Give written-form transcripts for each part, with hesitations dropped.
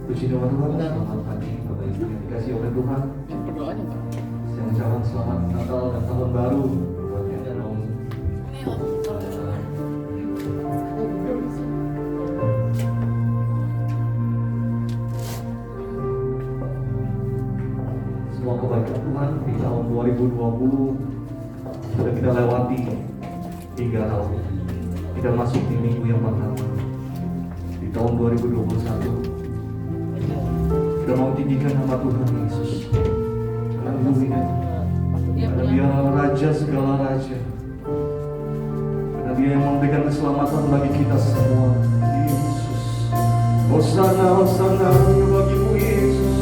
Puji nama Tuhan, selamat pagi Bapak Ibu yang dikasih oleh Tuhan. Berdoanya Pak. Saya ucapkan selamat Natal dan Tahun Baru buat kita dong. Semua kebaikan Tuhan di tahun 2020 sudah kita lewati 3 tahun. Kita masuk di minggu yang pertama di tahun 2021. Kita mau tinggikan nama Tuhan Yesus. Haleluya. Karena Dia Raja segala Raja. Karena Dia yang memberikan keselamatan bagi kita semua. Yesus. Hosana, Hosana bagimu Yesus.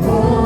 Oh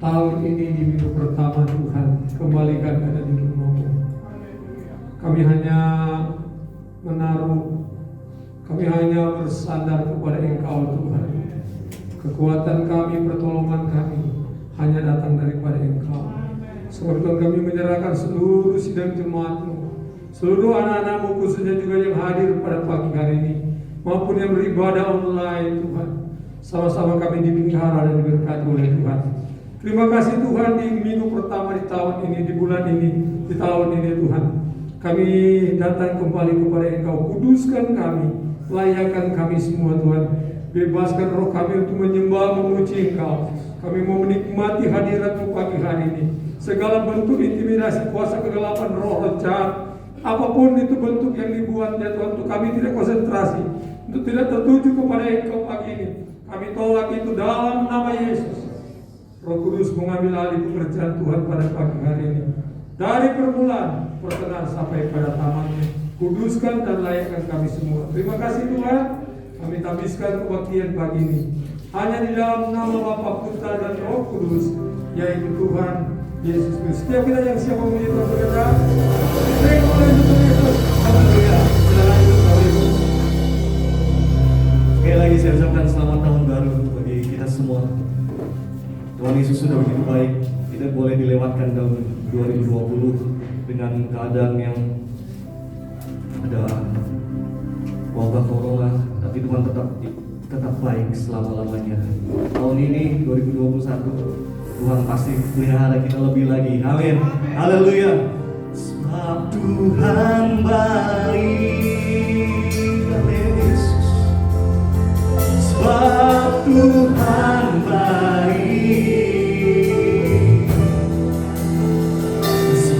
tahun ini di minggu pertama Tuhan, kembalikan ada di rumah-Mu. Kami hanya menaruh, kami hanya bersandar kepada Engkau Tuhan. Kekuatan kami, pertolongan kami hanya datang daripada Engkau. Sebab Tuhan, kami menyerahkan seluruh sidang jemaat-Mu, seluruh anak-anak-Mu khususnya juga yang hadir pada pagi hari ini, maupun yang beribadah online Tuhan. Sama-sama kami dipelihara dan diberkati oleh Tuhan. Terima kasih Tuhan, di minggu pertama di tahun ini, di bulan ini, di tahun ini Tuhan, kami datang kembali kepada Engkau. Kuduskan kami, layakkan kami semua Tuhan. Bebaskan roh kami untuk menyembah, memuji Engkau. Kami mau menikmati hadirat-Mu pagi hari ini. Segala bentuk intimidasi, kuasa kegelapan, roh jahat, apapun itu bentuk yang dibuatnya Tuhan, untuk kami tidak konsentrasi, untuk tidak tertuju kepada Engkau pagi ini. Kami tolak itu dalam nama Yesus. Roh Kudus mengambil alih pekerjaan Tuhan pada pagi hari ini. Dari permulaan, pertengahan sampai pada tamatnya. Kuduskan dan layakkan kami semua. Terima kasih Tuhan. Kami tabiskan kebaktian pagi ini hanya di dalam nama Bapa, Putra dan Roh Kudus, yaitu Tuhan Yesus Kristus. Setiap kita yang siap memuji Tuhan berkata, terima kasih Tuhan Yesus. Haleluya. Silakan ikut kami. Sekali lagi saya ucapkan selamat tahun baru bagi kita semua. Tuhan Yesus sudah begitu baik. Kita boleh dilewatkan tahun 2020 dengan keadaan yang ada wabah corona, tapi Tuhan tetap baik selama-lamanya. Tahun ini 2021 Tuhan pasti pelihara kita lebih lagi. Amin. Haleluya. Sebab Tuhan baik. Amin Yesus. Sebab Tuhan baik.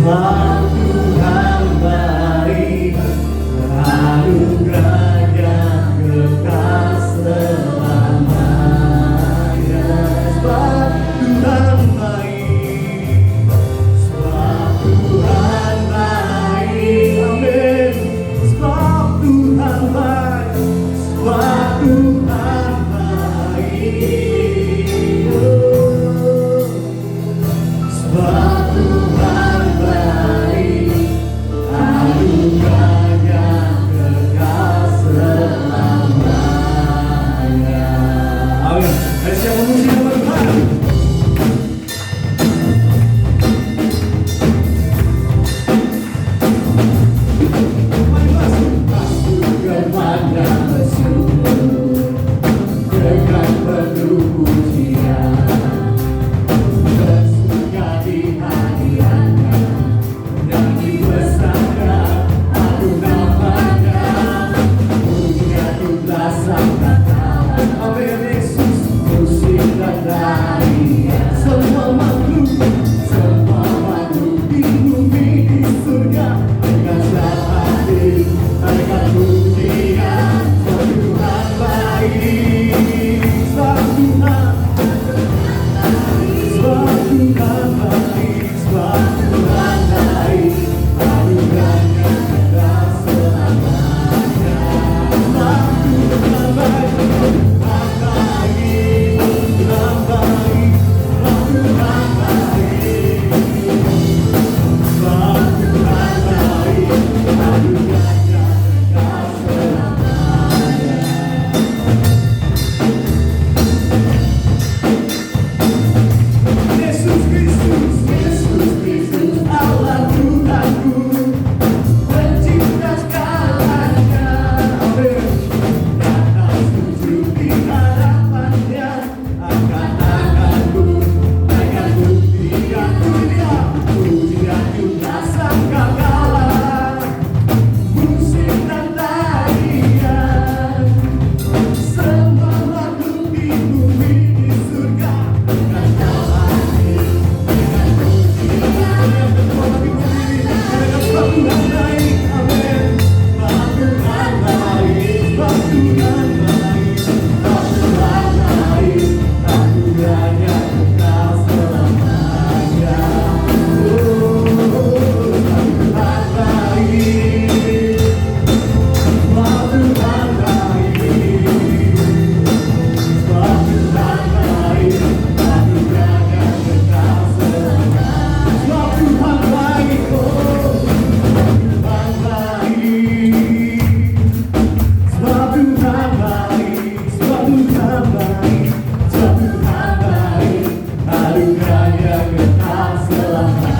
Sebab Tuhan baik. Anugerahnya kekal selamanya. Sebab Tuhan baik. Sebab Tuhan baik. Amin. Sebab Tuhan baik. Sebab Tuhan baik. Sebab Tuhan baik. Anugerahnya kekal selamanya. Amin. Mari siapa memuji nama Tuhan. Mari masuk kepada bersyukur dengan penuh pujian. Bersuka di hadiratnya dan dibesarkan aku namanya. Pujian jumlah sang katakan, amin Yesus. Musik dan tarian semua makhluk di bumi di surga dengan hadir dengan pujian. Sebab Tuhan baik. Sebab Tuhan baik. Sebab Tuhan baik. Anugerahnya kekal selamanya. Sebab Tuhan baik. Tuhan baik. Tuhan baik. Sebab Tuhan baik. Sebab Tuhan baik. Anugerahnya kekal selamanya. Yesus Kristus. hanya kekal selamanya.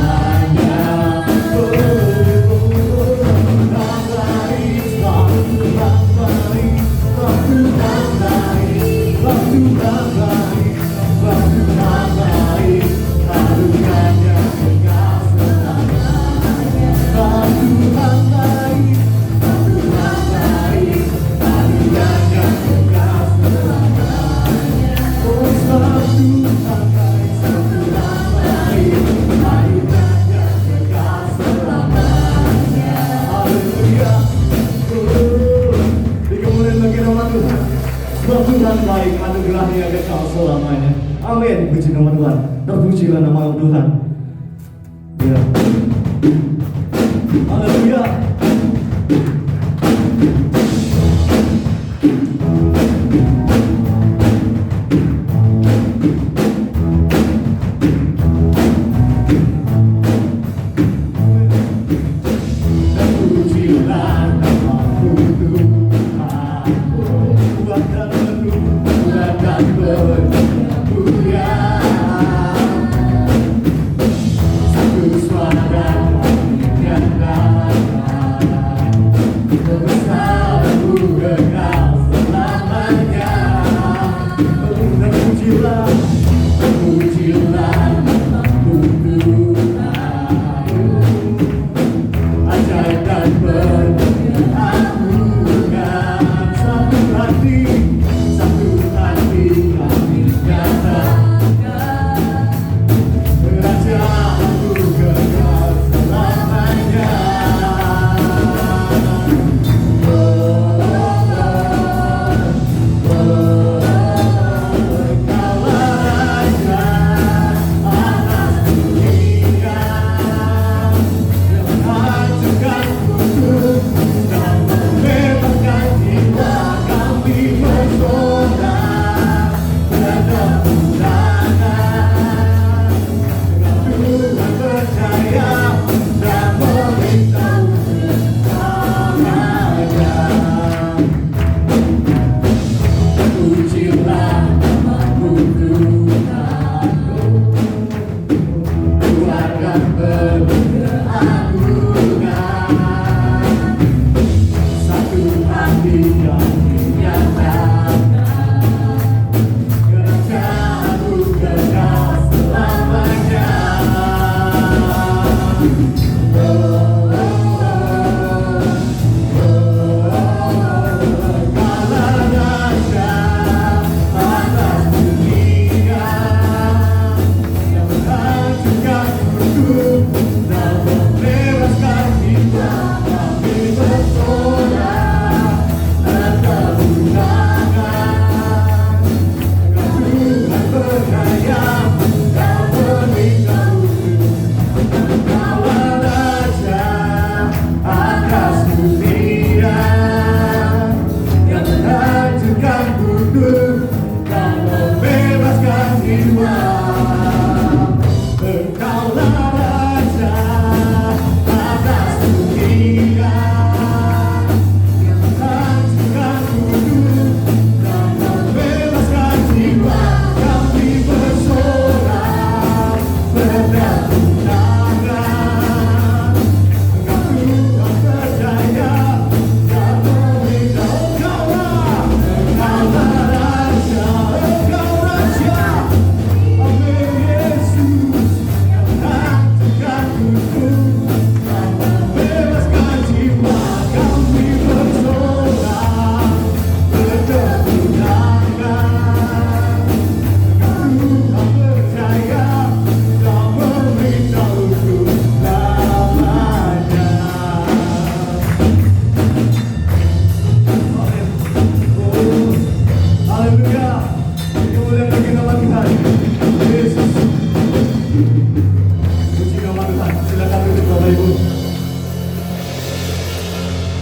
Tuhan baik, anugerahnya kekal selamanya. Amin. Puji nama Tuhan. Terpujilah nama Tuhan. Ya. Haleluya.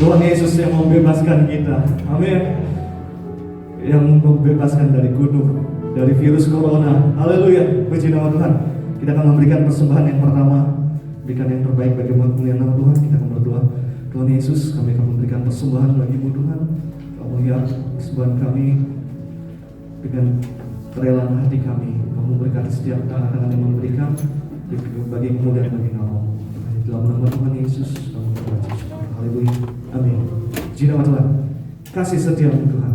Tuhan Yesus yang membebaskan kita, amin. Yang membebaskan dari gunung, dari virus corona, haleluya, puji nama Tuhan. Kita akan memberikan persembahan yang pertama, berikan yang terbaik bagi kemuliaan nama Tuhan. Kita akan berdoa. Tuhan Yesus, kami akan memberikan persembahan bagi-Mu Tuhan. Kamu lihat persembahan kami dengan kerelaan hati kami, kamu memberikan setiap tangan yang memberikan. bagi kemudahan bagi namamu. Dalam nama Tuhan Yesus kami berdoa. Haleluya. Amin. Puji nama Tuhan. Kasih setiamu Tuhan.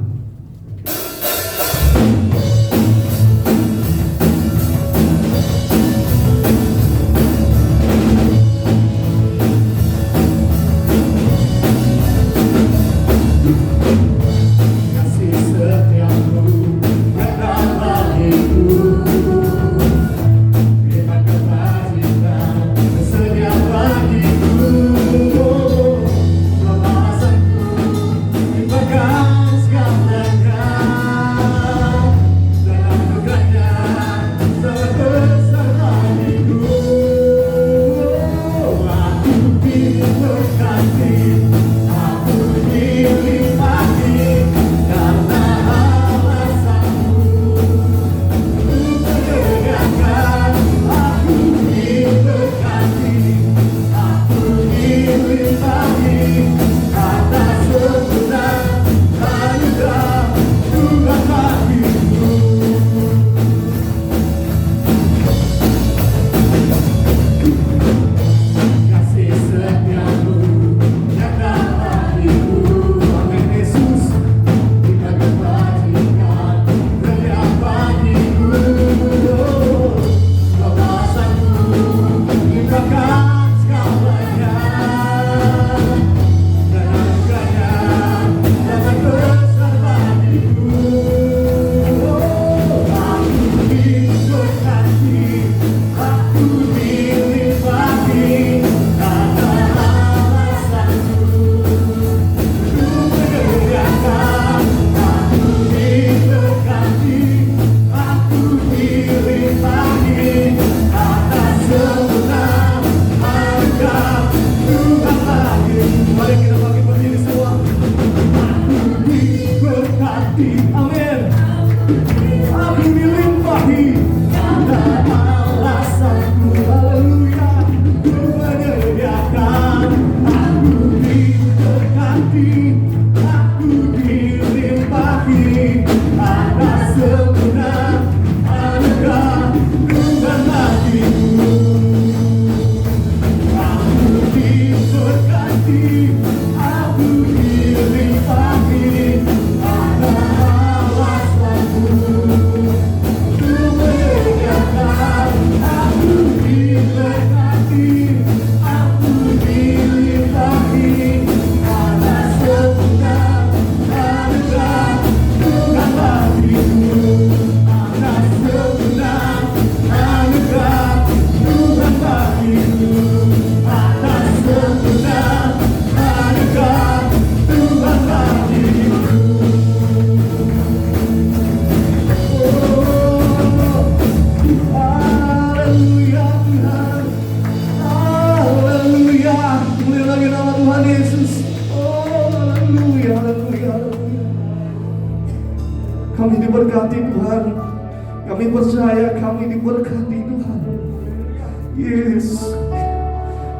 Kami diberkati Tuhan. Kami percaya kami diberkati Tuhan. Yes.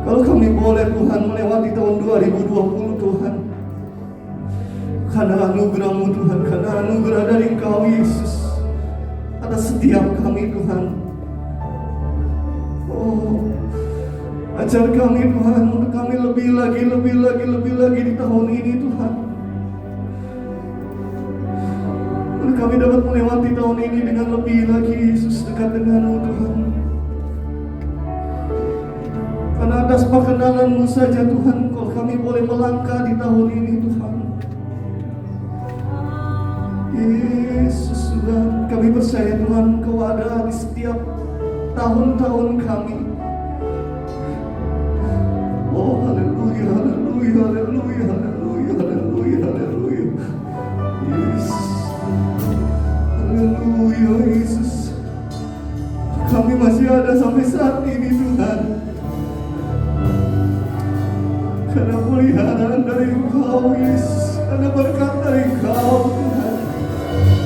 Kalau kami boleh Tuhan melewati tahun 2020 Tuhan, karena anugerah-Mu Tuhan, karena anugerah dari Engkau Yesus atas setiap kami Tuhan. Oh, ajar kami Tuhan untuk kami lebih lagi di tahun ini Tuhan. Untuk kami dapat melewati tahun ini dengan lebih lagi Yesus dekat dengan-Mu Tuhan. Karena atas perkenalan-Mu saja Tuhan, kalau kami boleh melangkah di tahun ini Tuhan. Yesus Tuhan, kami percaya Tuhan Kau ada di setiap tahun-tahun kami. Oh haleluya, haleluya, haleluya, haleluya, haleluya, haleluya. Yes. Haleluya Yesus. Kami masih ada sampai saat ini Tuhan, karena peliharaan dari Engkau Yesus, karena berkat dari Engkau Tuhan.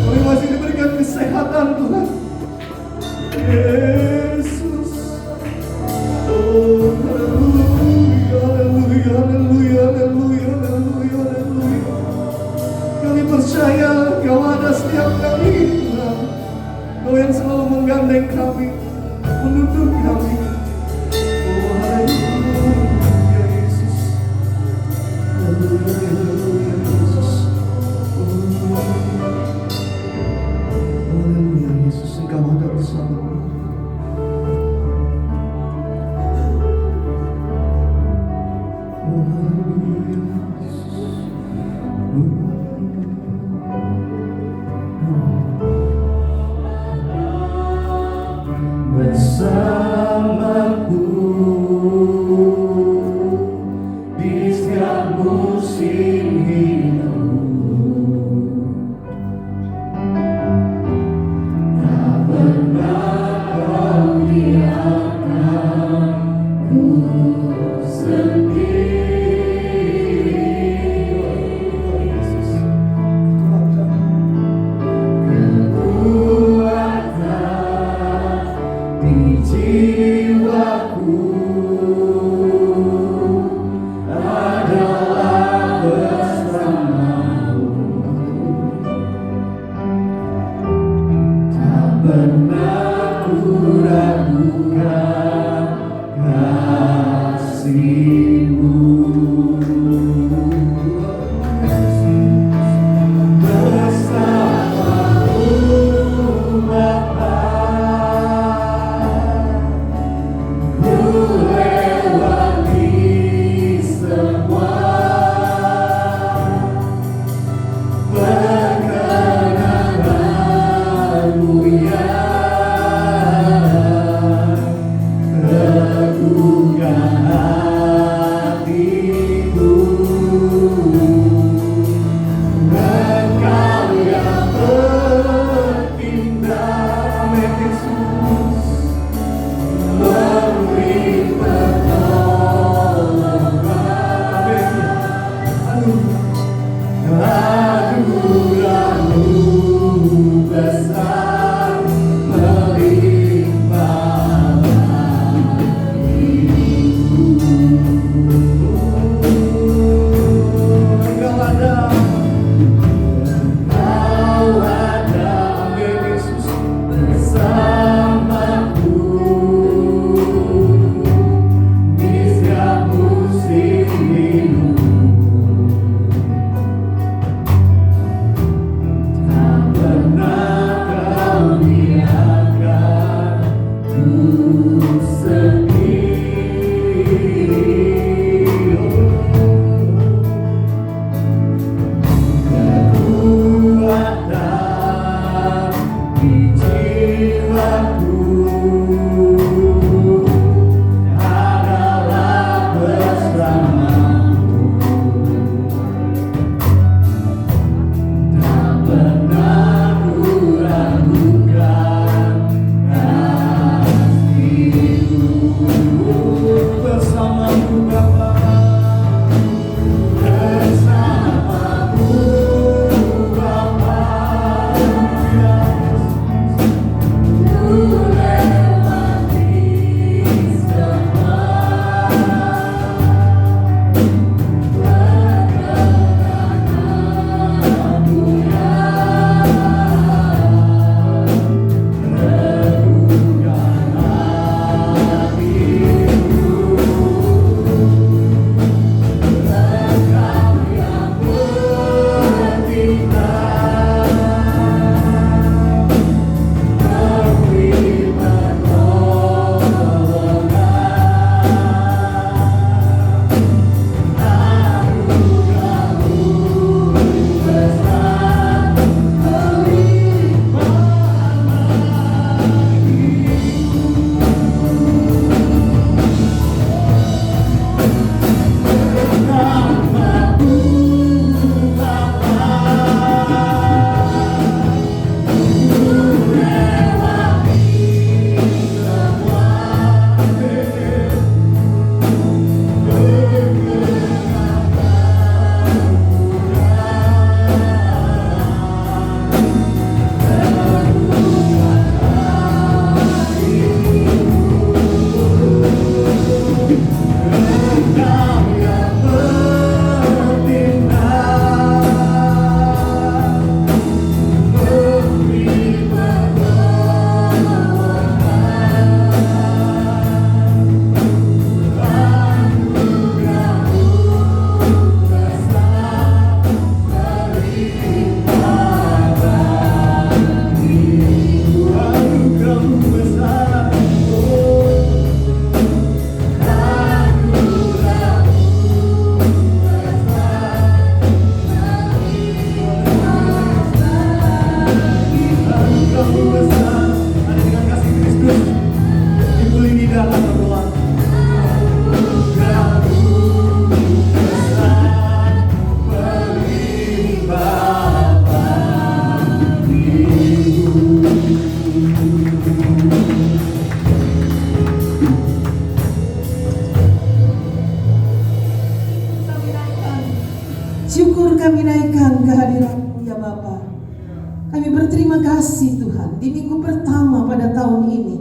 Kami masih diberikan kesehatan Tuhan Yesus. Oh haleluya, haleluya, haleluya, haleluya, haleluya, haleluya. Kami percaya Kau ada setiap kami Tuhan. Kau yang selalu menggandeng kami, menuntun kami. Syukur kami naikkan kehadiran-Mu ya Bapa. Kami berterima kasih Tuhan, di minggu pertama pada tahun ini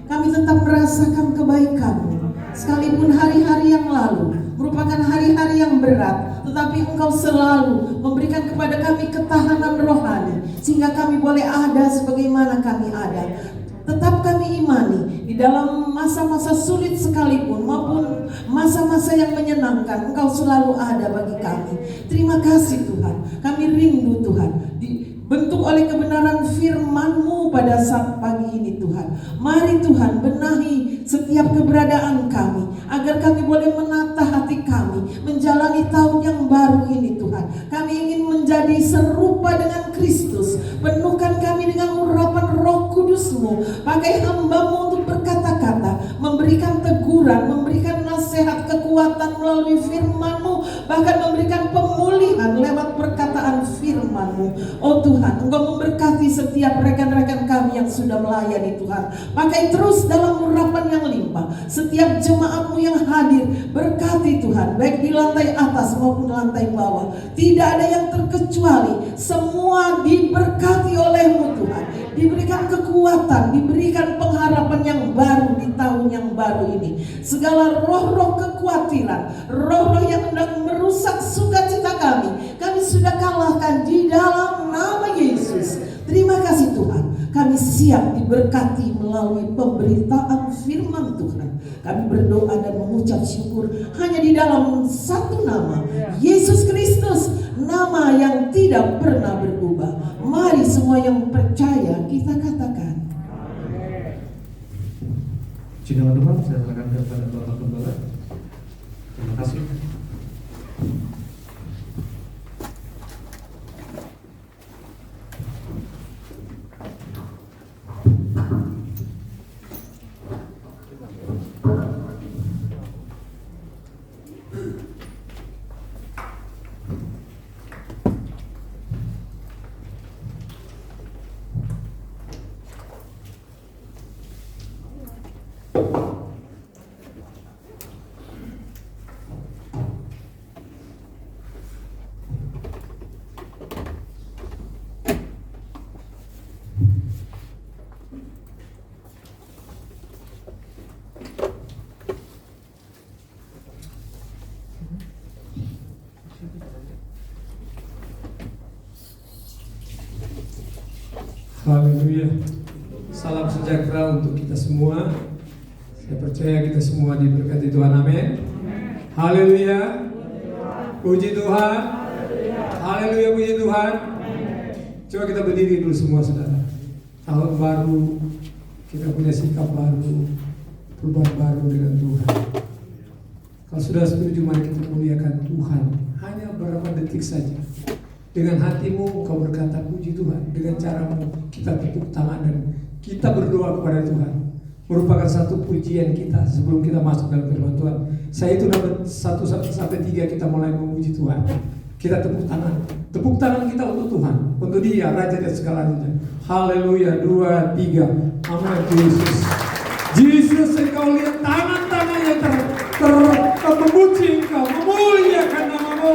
kami tetap merasakan kebaikan-Mu. Sekalipun hari-hari yang lalu merupakan hari-hari yang berat, tetapi Engkau selalu memberikan kepada kami ketahanan rohani sehingga kami boleh ada sebagaimana kami ada. Tetap kami imani di dalam masa-masa sulit sekalipun maupun masa-masa yang menyenangkan, Engkau selalu ada bagi kami. Terima kasih Tuhan. Kami rindu Tuhan dibentuk oleh kebenaran firman-Mu pada saat pagi ini Tuhan. Mari Tuhan benahi setiap keberadaan kami agar kami boleh menata hati kami menjalani tahun yang baru ini Tuhan. Kami ingin menjadi serupa dengan Kristus. Penuhkan kami dengan urapan Roh Kudus-Mu. Pakai hamba-Mu untuk berkata-kata, memberikan teguran, memberikan nasihat, kekuatan melalui firman-Mu, bahkan memberikan pemulihan lewat perkataan firman-Mu. Oh Tuhan, Engkau memberkati setiap rekan-rekan kami yang sudah melayani Tuhan. Pakai terus dalam urapan yang limpah setiap jemaat-Mu yang hadir. Berkati Tuhan, baik di lantai atas maupun lantai bawah. Tidak ada yang terkecuali, semua diberkati oleh-Mu Tuhan. Diberikan kekuatan, diberikan pengharapan yang baru di tahun yang baru ini. Segala roh-roh kekhawatiran, roh-roh yang hendak merusak sukacita kami sudah kalahkan di dalam nama Yesus. Terima kasih Tuhan, kami siap diberkati melalui pemberitaan firman Tuhan. Kami berdoa dan mengucap syukur hanya di dalam satu nama, Yesus Kristus, nama yang tidak pernah berubah. Mari semua yang percaya kita katakan. Puji nama Tuhan, saya serahkan kepada Bapak Gembala. Terima kasih. Haleluya. Salam sejahtera untuk kita semua. Saya percaya kita semua diberkati Tuhan. Amin. Haleluya. Puji Tuhan. Haleluya, puji Tuhan. Coba kita berdiri dulu semua, saudara. Tahun baru, kita punya sikap baru, perubahan baru dengan Tuhan. Kalau sudah setuju, mari kita muliakan Tuhan. Hanya beberapa detik saja. Dengan hatimu kau berkata puji Tuhan. Dengan caramu kita tepuk tangan dan kita berdoa kepada Tuhan. Merupakan satu pujian kita sebelum kita masuk dalam firman Tuhan. Saya itu dapat 1-3 kita mulai memuji Tuhan. Kita tepuk tangan. Tepuk tangan kita untuk Tuhan, untuk Dia, Raja dan segalanya. Haleluya, 2, 3. Amin. Yesus. Yesus, engkau lihat tangan-tangannya memuji Engkau, memuliakan nama-Mu.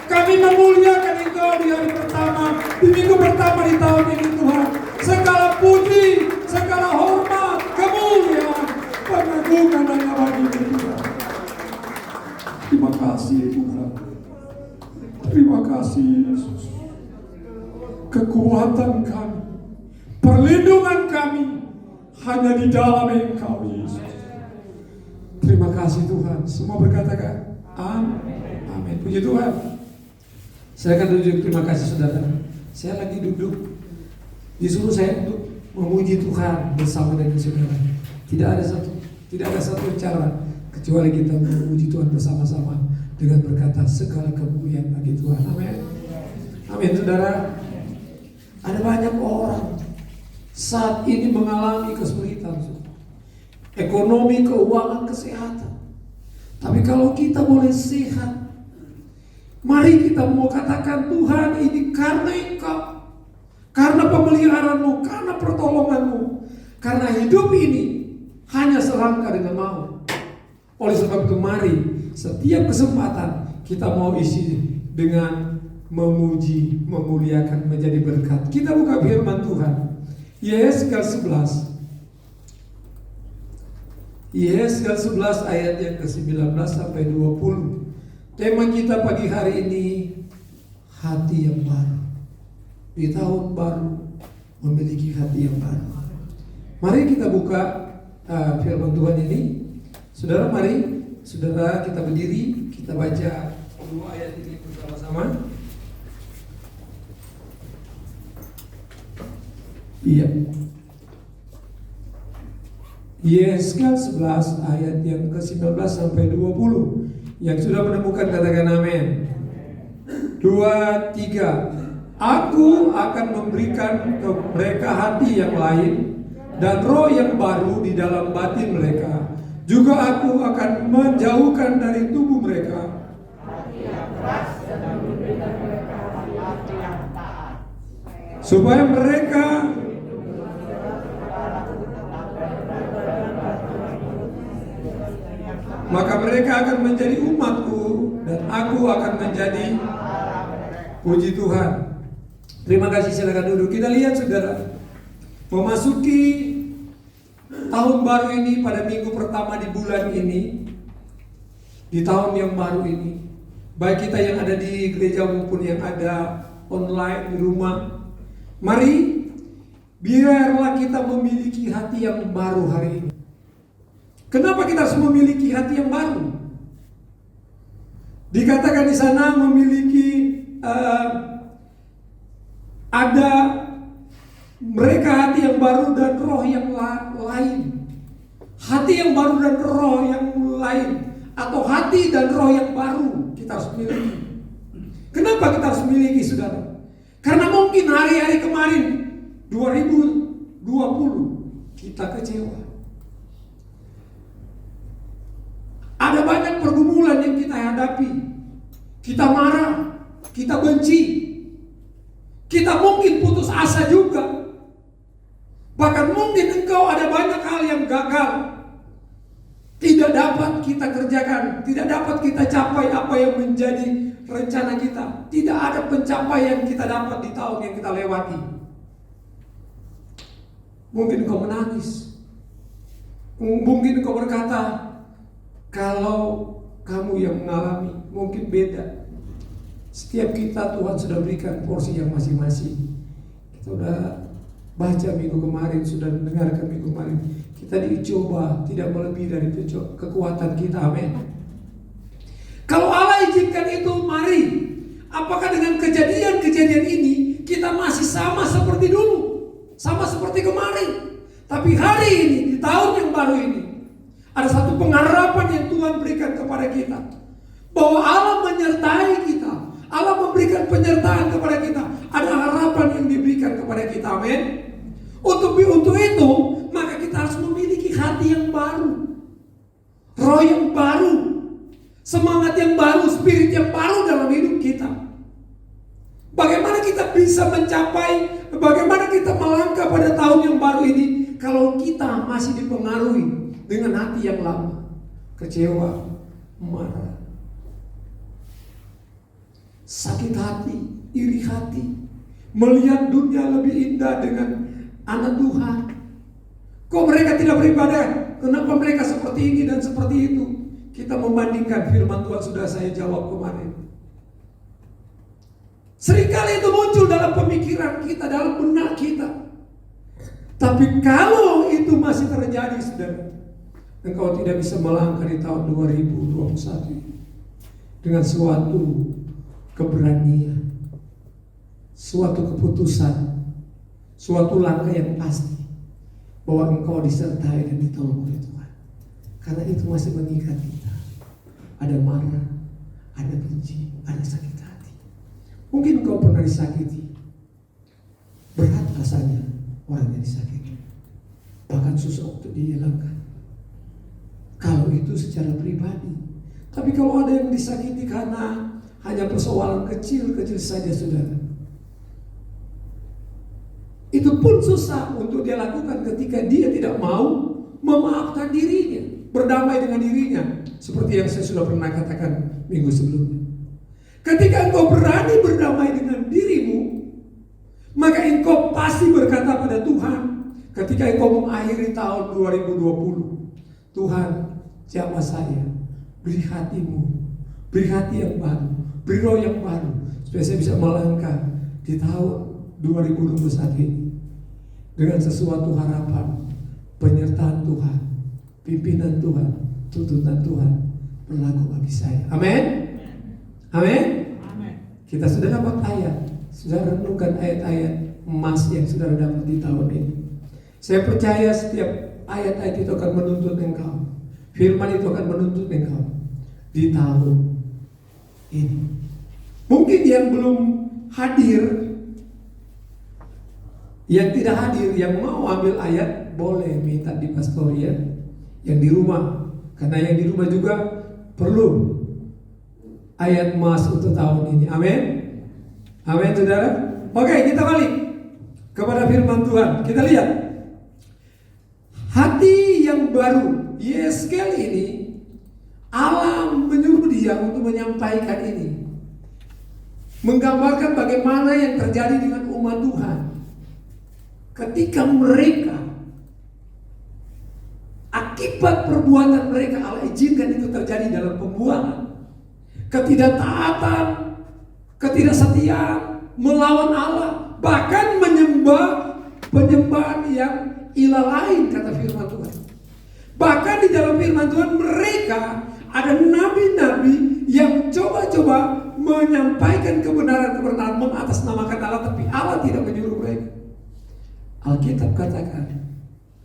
Kami memuliakan Engkau di hari pertama, di minggu pertama di tahun ini Tuhan. Segala puji, segala hormat, kemuliaan, pengagungan hanya bagi-Mu Tuhan. Terima kasih Tuhan. Terima kasih Yesus. Kekuatan kami, perlindungan kami hanya di dalam Engkau Yesus. Terima kasih Tuhan. Semua berkatakan amin. Amin. Puji Tuhan. Saya akan tunjuk, terima kasih saudara. Saya lagi duduk, disuruh saya untuk memuji Tuhan bersama dengan saudara. Tidak ada satu cara kecuali kita memuji Tuhan bersama-sama dengan berkata segala kemuliaan bagi Tuhan. Amin. Amin saudara. Ada banyak orang saat ini mengalami kesulitan, ekonomi, keuangan, kesehatan. Tapi kalau kita boleh sehat, mari kita mau katakan Tuhan, ini karena Engkau, karena pemeliharaanmu, karena pertolonganmu, karena hidup ini hanya selangkah dengan mau. Oleh sebab itu mari setiap kesempatan kita mau isi dengan memuji, memuliakan, menjadi berkat. Kita buka firman Tuhan, Yesaya 11. Yesaya 11 ayat yang ke-19 sampai 20. Tema kita pagi hari ini, hati yang baru. Di tahun baru memiliki hati yang baru. Mari kita buka firman Tuhan ini. Saudara, mari saudara kita berdiri, kita baca dua ayat ini bersama-sama. Iya. Yesaya 11 ayat yang ke-19 sampai 20. Yang sudah menemukan katakan amin. 2, 3. Aku akan memberikan ke mereka hati yang lain dan roh yang baru di dalam batin mereka. Juga aku akan menjauhkan dari tubuh mereka hati yang keras dan memberikan mereka hati yang taat, supaya mereka maka mereka akan menjadi umatku dan aku akan menjadi. Puji Tuhan. Terima kasih, silakan duduk. Kita lihat saudara, memasuki tahun baru ini pada minggu pertama di bulan ini, di tahun yang baru ini, baik kita yang ada di gereja maupun yang ada online di rumah, mari biarlah kita memiliki hati yang baru hari ini. Kenapa kita harus memiliki hati yang baru? Dikatakan di sana memiliki ada mereka hati yang baru dan roh yang lain. hati yang baru dan roh yang lain, atau hati dan roh yang baru kita harus miliki. Kenapa kita harus miliki, saudara? Karena mungkin hari-hari kemarin 2020 kita kecewa. Ada banyak pergumulan yang kita hadapi. Kita marah, kita benci, kita mungkin putus asa juga. Bahkan mungkin engkau ada banyak hal yang gagal, tidak dapat kita kerjakan, tidak dapat kita capai apa yang menjadi rencana kita. Tidak ada pencapaian kita dapat di tahun yang kita lewati. Mungkin engkau menangis, mungkin engkau berkata, kalau kamu yang mengalami, mungkin beda. Setiap kita Tuhan sudah berikan porsi yang masing-masing. Kita sudah baca minggu kemarin, sudah mendengarkan minggu kemarin. Kita dicoba tidak melebihi dari kekuatan kita, amin. Kalau Allah izinkan itu, mari. Apakah dengan kejadian-kejadian ini kita masih sama seperti dulu? Sama seperti kemarin? Tapi hari ini, di tahun yang baru ini, ada satu pengharapan yang Tuhan berikan kepada kita, bahwa Allah menyertai kita, Allah memberikan penyertaan kepada kita. Ada harapan yang diberikan kepada kita, amin. Untuk itu, maka kita harus memiliki hati yang baru, roh yang baru, semangat yang baru, spirit yang baru dalam hidup kita. Bagaimana kita bisa mencapai, bagaimana kita melangkah pada tahun yang baru ini kalau kita masih dipengaruhi dengan hati yang lama, kecewa, marah, sakit hati, iri hati, melihat dunia lebih indah dengan anak Tuhan. Kok mereka tidak beribadah? Kenapa mereka seperti ini dan seperti itu? Kita membandingkan, firman Tuhan sudah saya jawab kemarin. Seringkali itu muncul dalam pemikiran kita, dalam benak kita. Tapi kalau itu masih terjadi, saudara, engkau tidak bisa melangkah di tahun 2021 dengan suatu keberanian, suatu keputusan, suatu langkah yang pasti bahwa engkau disertai dan ditolong oleh Tuhan. Karena itu masih mengikat kita. Ada marah, ada benci, ada sakit hati. Mungkin engkau pernah disakiti. Berat rasanya orang yang disakiti, bahkan susah untuk dihilangkan. Kalau itu secara pribadi. Tapi kalau ada yang disakiti karena hanya persoalan kecil-kecil saja, saudara, itu pun susah untuk dia lakukan ketika dia tidak mau memaafkan dirinya, berdamai dengan dirinya. Seperti yang saya sudah pernah katakan minggu sebelumnya. Ketika engkau berani berdamai dengan dirimu, maka engkau pasti berkata pada Tuhan, ketika engkau mengakhiri tahun 2020, Tuhan, jamah saya, beri hatimu, beri hati yang baru, beri roh yang baru, supaya saya bisa melangkah di tahun 2021 ini dengan sesuatu harapan, penyertaan Tuhan, pimpinan Tuhan, tuntunan Tuhan berlaku bagi saya. Amin. Amin. Kita sudah dapat ayat, sudah renungkan ayat-ayat emas yang sudah dapat di tahun ini. Saya percaya setiap ayat-ayat itu akan menuntut engkau, firman itu akan menuntut engkau di tahun ini. Mungkin yang belum hadir, yang tidak hadir, yang mau ambil ayat boleh minta di pastoria yang di rumah, karena yang di rumah juga perlu ayat emas untuk tahun ini. Amin. Amin, saudara. Oke, kita balik kepada firman Tuhan. Kita lihat hati yang baru. Yeskel ini Allah menyuruh dia untuk menyampaikan ini, menggambarkan bagaimana yang terjadi dengan umat Tuhan ketika mereka, akibat perbuatan mereka, Allah izinkan itu terjadi dalam pembuangan, ketidaktaatan, ketidaksetiaan, melawan Allah, bahkan menyembah penyembahan yang ilah lain, kata firman Tuhan. Bahkan di dalam firman Tuhan mereka ada nabi-nabi yang coba-coba menyampaikan kebenaran-kebenaran, mengatasnamakan Allah, tapi Allah tidak menyuruh mereka. Alkitab katakan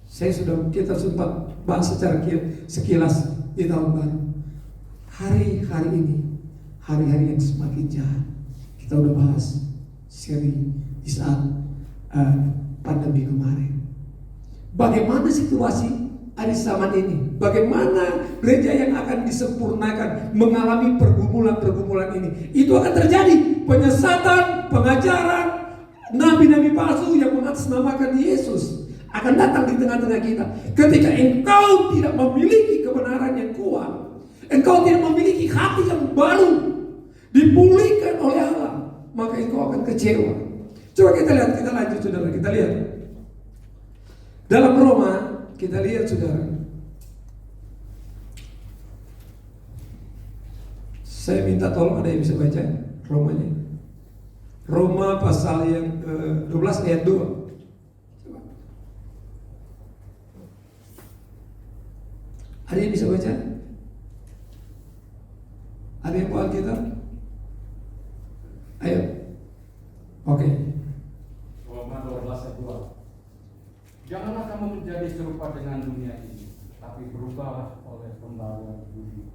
Kita sempat bahas secara sekilas di tahun baru. Hari-hari ini, hari-hari yang semakin jahat. Kita udah bahas seri di saat pandemi kemarin. Bagaimana situasi hari zaman ini? Bagaimana gereja yang akan disempurnakan mengalami pergumulan-pergumulan ini? Itu akan terjadi penyesatan, pengajaran, nabi-nabi palsu yang mengatasnamakan Yesus akan datang di tengah-tengah kita. Ketika engkau tidak memiliki kebenaran yang kuat, engkau tidak memiliki hati yang baru dipulihkan oleh Allah, maka engkau akan kecewa. Coba kita lihat, kita lanjut saudara, kita lihat dalam Roma, kita lihat saudara. Saya minta tolong ada yang bisa baca Romanya. Roma pasal yang ke-12 ayat 2. Coba. Ada yang bisa baca? Ada yang bawa Alkitab? Ayo. Oke. Roma 12 ayat 2. Janganlah kamu menjadi serupa dengan dunia ini, tapi berubahlah oleh pembaruan budi,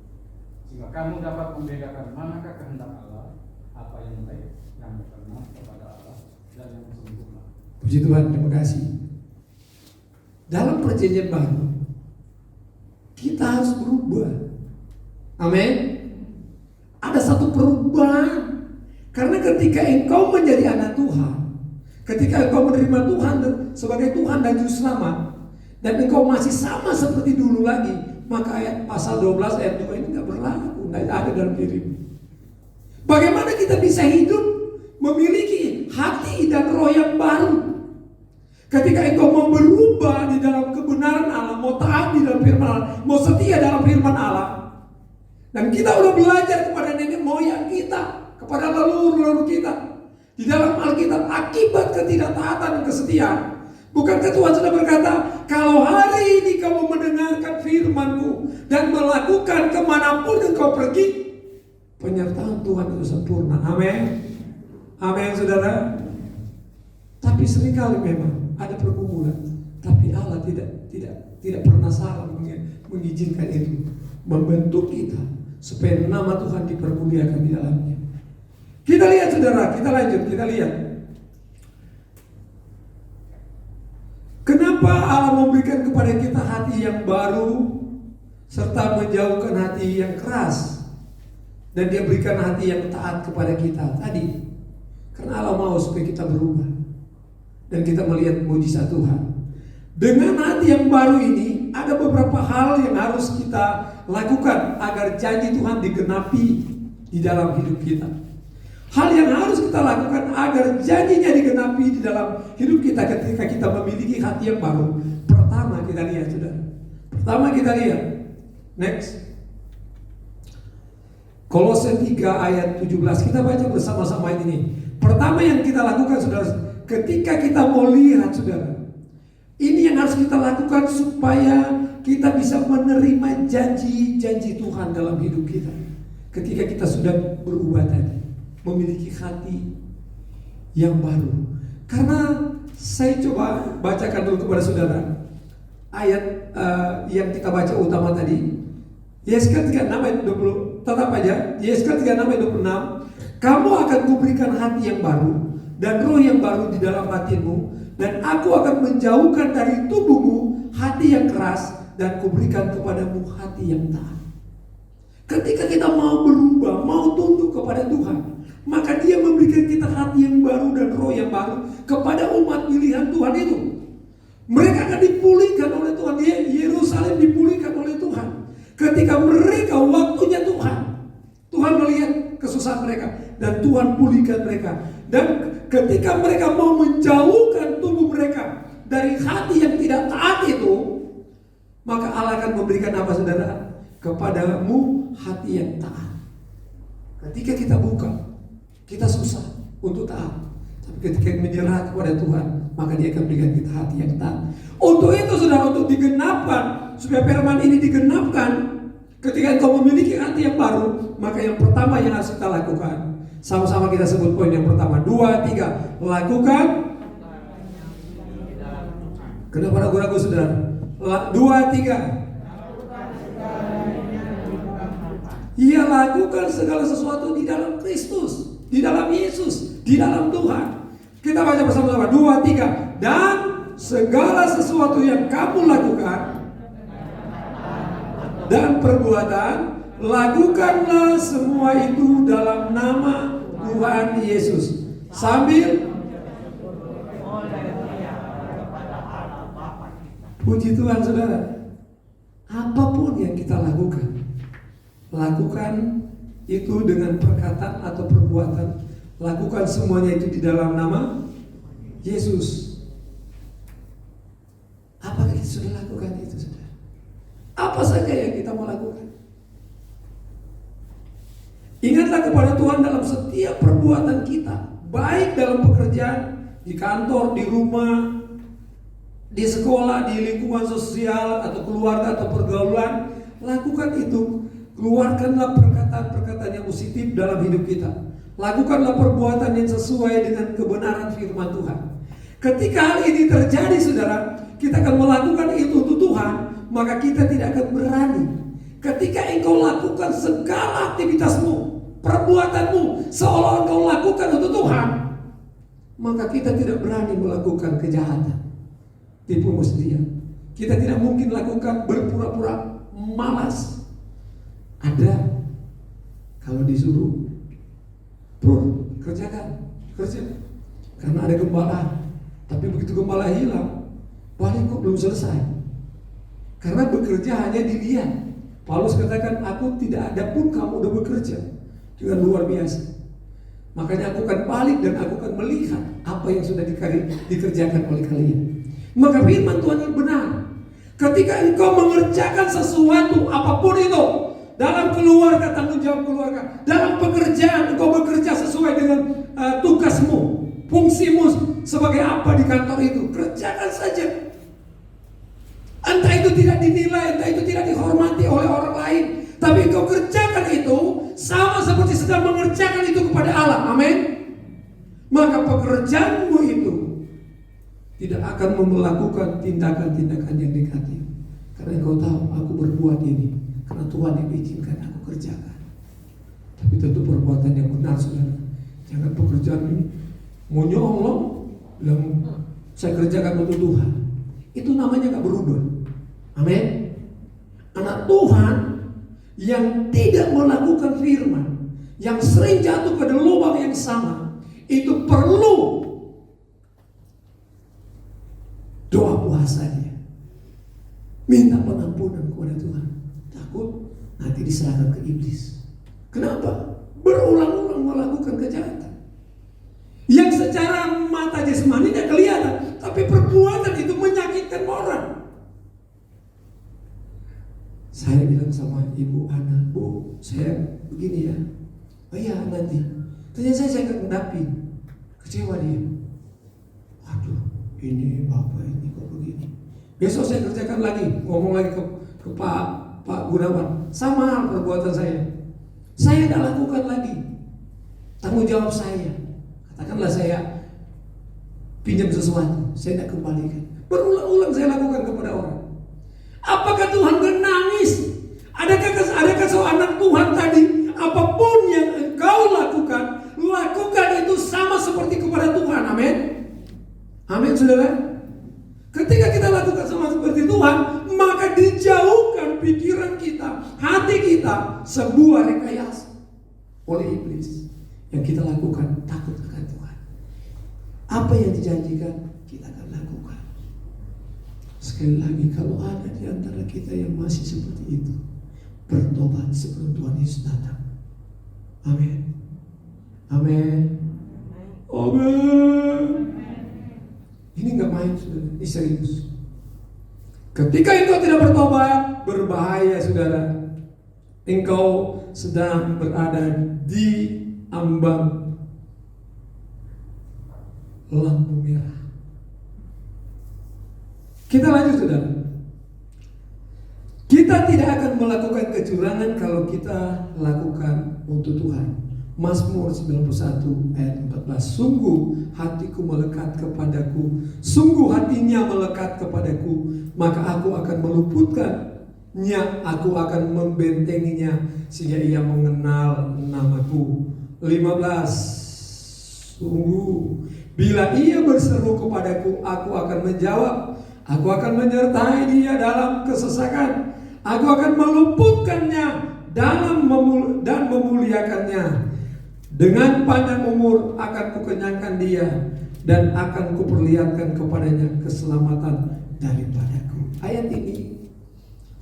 sehingga kamu dapat membedakan manakah kehendak Allah, apa yang baik, yang berkenan kepada Allah, dan yang sempurna. Puji Tuhan, terima kasih. Dalam perjanjian baru, kita harus berubah. Amin. Ada satu perubahan. Karena ketika engkau menjadi anak Tuhan, ketika engkau menerima Tuhan sebagai Tuhan dan Juru Selamat, dan engkau masih sama seperti dulu lagi, maka ayat pasal 12 ayat 2 ini nggak berlaku, nggak ada dalam dirimu. Bagaimana kita bisa hidup memiliki hati dan roh yang baru? Ketika engkau mau berubah di dalam kebenaran Allah, mau taat di dalam firman Allah, mau setia dalam firman Allah, dan kita udah belajar kepada nenek moyang kita, kepada leluhur-leluhur kita di dalam Alkitab akibat ketidaktaatan dan kesetiaan. Bukankah Tuhan sudah berkata, kalau hari ini kamu mendengarkan firman-Ku dan melakukan kemanapun engkau pergi, penyertaan Tuhan itu sempurna. Amin. Amin saudara. Tapi seringkali memang ada pergumulan, tapi Allah tidak pernah salah mengizinkan itu, membentuk kita supaya nama Tuhan dipermuliakan di dalamnya. Kita lihat saudara, kita lanjut, kita lihat. Kenapa Allah memberikan kepada kita hati yang baru serta menjauhkan hati yang keras, dan Dia berikan hati yang taat kepada kita tadi? Karena Allah mau supaya kita berubah dan kita melihat mujizat Tuhan. Dengan hati yang baru ini ada beberapa hal yang harus kita lakukan agar janji Tuhan digenapi di dalam hidup kita. Hal yang harus kita lakukan agar janjinya digenapi di dalam hidup kita ketika kita memiliki hati yang baru. Pertama kita lihat saudara. Pertama kita lihat. Next. Kolose 3 ayat 17. Kita baca bersama-sama ini. Pertama yang kita lakukan saudara, ketika kita mau lihat saudara, ini yang harus kita lakukan supaya kita bisa menerima janji-janji Tuhan dalam hidup kita. Ketika kita sudah berubah tadi, memiliki hati yang baru. Karena saya coba bacakan dulu kepada saudara ayat yang kita baca utama tadi. Yesaya 36 ayat 20. Tetap aja. Yesaya 36 ayat 26. Kamu akan kuberikan hati yang baru dan roh yang baru di dalam hatimu, dan aku akan menjauhkan dari tubuhmu hati yang keras dan kuberikan kepadamu hati yang taat. Ketika kita mau berubah, mau tunduk kepada Tuhan, maka Dia memberikan kita hati yang baru dan roh yang baru kepada umat pilihan Tuhan itu. Mereka akan dipulihkan oleh Tuhan. Yerusalem dipulihkan oleh Tuhan. Ketika mereka waktunya Tuhan melihat kesusahan mereka dan Tuhan pulihkan mereka. Dan ketika mereka mau menjauhkan tubuh mereka dari hati yang tidak taat itu, maka Allah akan memberikan apa saudara? Kepadamu hati yang taat. Ketika kita buka, kita susah untuk taat. Tapi ketika menyerah kepada Tuhan, maka Dia akan berikan kita hati yang taat. Untuk itu saudara, untuk digenapkan, supaya firman ini digenapkan, ketika engkau memiliki hati yang baru, maka yang pertama yang harus kita lakukan, sama-sama kita sebut poin yang pertama. 2, 3, lakukan. Kenapa ragu-ragu saudara? Dua, tiga. Ia lakukan segala sesuatu di dalam Kristus, di dalam Yesus, di dalam Tuhan. Kita baca bersama-sama. 2, 3. Dan segala sesuatu yang kamu lakukan dan perbuatan, lakukanlah semua itu dalam nama Tuhan Yesus. Sambil puji Tuhan, saudara. Apapun yang kita lakukan, lakukan itu dengan perkataan atau perbuatan. Lakukan semuanya itu di dalam nama Yesus. Apakah kita sudah lakukan itu, saudara? Apa saja yang kita mau lakukan? Ingatlah kepada Tuhan dalam setiap perbuatan kita, baik dalam pekerjaan, di kantor, di rumah, di sekolah, di lingkungan sosial atau keluarga atau pergaulan. Lakukan itu. Keluarkanlah perkataan-perkataan yang positif dalam hidup kita. Lakukanlah perbuatan yang sesuai dengan kebenaran firman Tuhan. Ketika hal ini terjadi, saudara, kita akan melakukan itu untuk Tuhan, maka kita tidak akan berani. Ketika engkau lakukan segala aktivitasmu, perbuatanmu, seolah engkau lakukan untuk Tuhan, maka kita tidak berani melakukan kejahatan, tipu muslihat. Kita tidak mungkin lakukan berpura-pura malas. Ada, kalau disuruh, bro, kerjakan, kerja. Karena ada gembala, tapi begitu gembala hilang, paling kok belum selesai. Karena bekerja hanya dilihat. Paulus katakan, aku tidak ada pun kamu udah bekerja dengan luar biasa. Makanya aku akan balik dan aku akan melihat apa yang sudah dikerjakan oleh kalian. Maka firman Tuhan ini benar. Ketika engkau mengerjakan sesuatu apapun itu, dalam keluarga, tanggung jawab keluarga, dalam pekerjaan engkau bekerja sesuai dengan tugasmu, fungsimu sebagai apa di kantor itu, kerjakan saja. Entah itu tidak dinilai, entah itu tidak dihormati oleh orang lain, tapi engkau kerjakan itu sama seperti sedang mengerjakan itu kepada Allah. Amin. Maka pekerjaanmu itu tidak akan melakukan tindakan-tindakan yang negatif, karena engkau tahu aku berbuat ini karena Tuhan yang izinkan aku kerjakan. Tapi tentu perbuatan yang benar, saudara. Jangan pekerjaan ini mau nyolong, bilang saya kerjakan untuk Tuhan. Itu namanya gak berubah. Amin. Anak Tuhan yang tidak melakukan firman, yang sering jatuh ke lubang yang sama, itu perlu doa puasa dia. Minta pengampunan kepada Tuhan. Takut nanti diserahkan ke iblis. Kenapa? Berulang-ulang melakukan kejahatan yang secara mata jasmani tidak kelihatan, tapi perbuatan itu menyakitkan orang. Saya bilang sama ibu Ana, Bu, saya begini ya. Oh iya nanti. Ternyata saya akan mendapi. Kecewa dia. Aduh, ini bapak ini kok begini. Besok saya kerjakan lagi, ngomong lagi ke Pak Gunawan, sama hal perbuatan saya tidak lakukan lagi. Tanggung jawab saya. Katakanlah saya pinjam sesuatu, saya tidak kembalikan. Berulang-ulang saya lakukan kepada orang. Apakah Tuhan menangis? Adakah seorang Tuhan tadi, apapun yang engkau lakukan itu sama seperti kepada Tuhan. Amin. Amin, saudara. Ketika kita lakukan sama seperti Tuhan, maka dijauhkan pikiran kita, hati kita, sebuah rekayasa oleh iblis. Yang kita lakukan takut akan Tuhan. Apa yang dijanjikan kita akan lakukan. Sekali lagi, kalau ada di antara kita yang masih seperti itu, bertobat sebelum Tuhan Yesus datang. Amin. Amin. Amin. Ini nggak main, saudara. Ini serius. Ketika engkau tidak bertobat, berbahaya, saudara. Engkau sedang berada di ambang lampu merah. Kita lanjut, saudara. Kita tidak akan melakukan kecurangan kalau kita lakukan untuk Tuhan. Mazmur 91 ayat 14. Sungguh hatiku melekat kepadaku, sungguh hatinya melekat kepadaku, maka aku akan meluputkannya, aku akan membentenginya sehingga ia mengenal namaku. 15. Sungguh bila ia berseru kepadaku, aku akan menjawab, aku akan menyertai dia dalam kesesakan, aku akan meluputkannya dan memuliakannya. Dengan panjang umur akan kukenyangkan dia, dan akan kuperlihatkan kepadanya keselamatan daripadaku. Ayat ini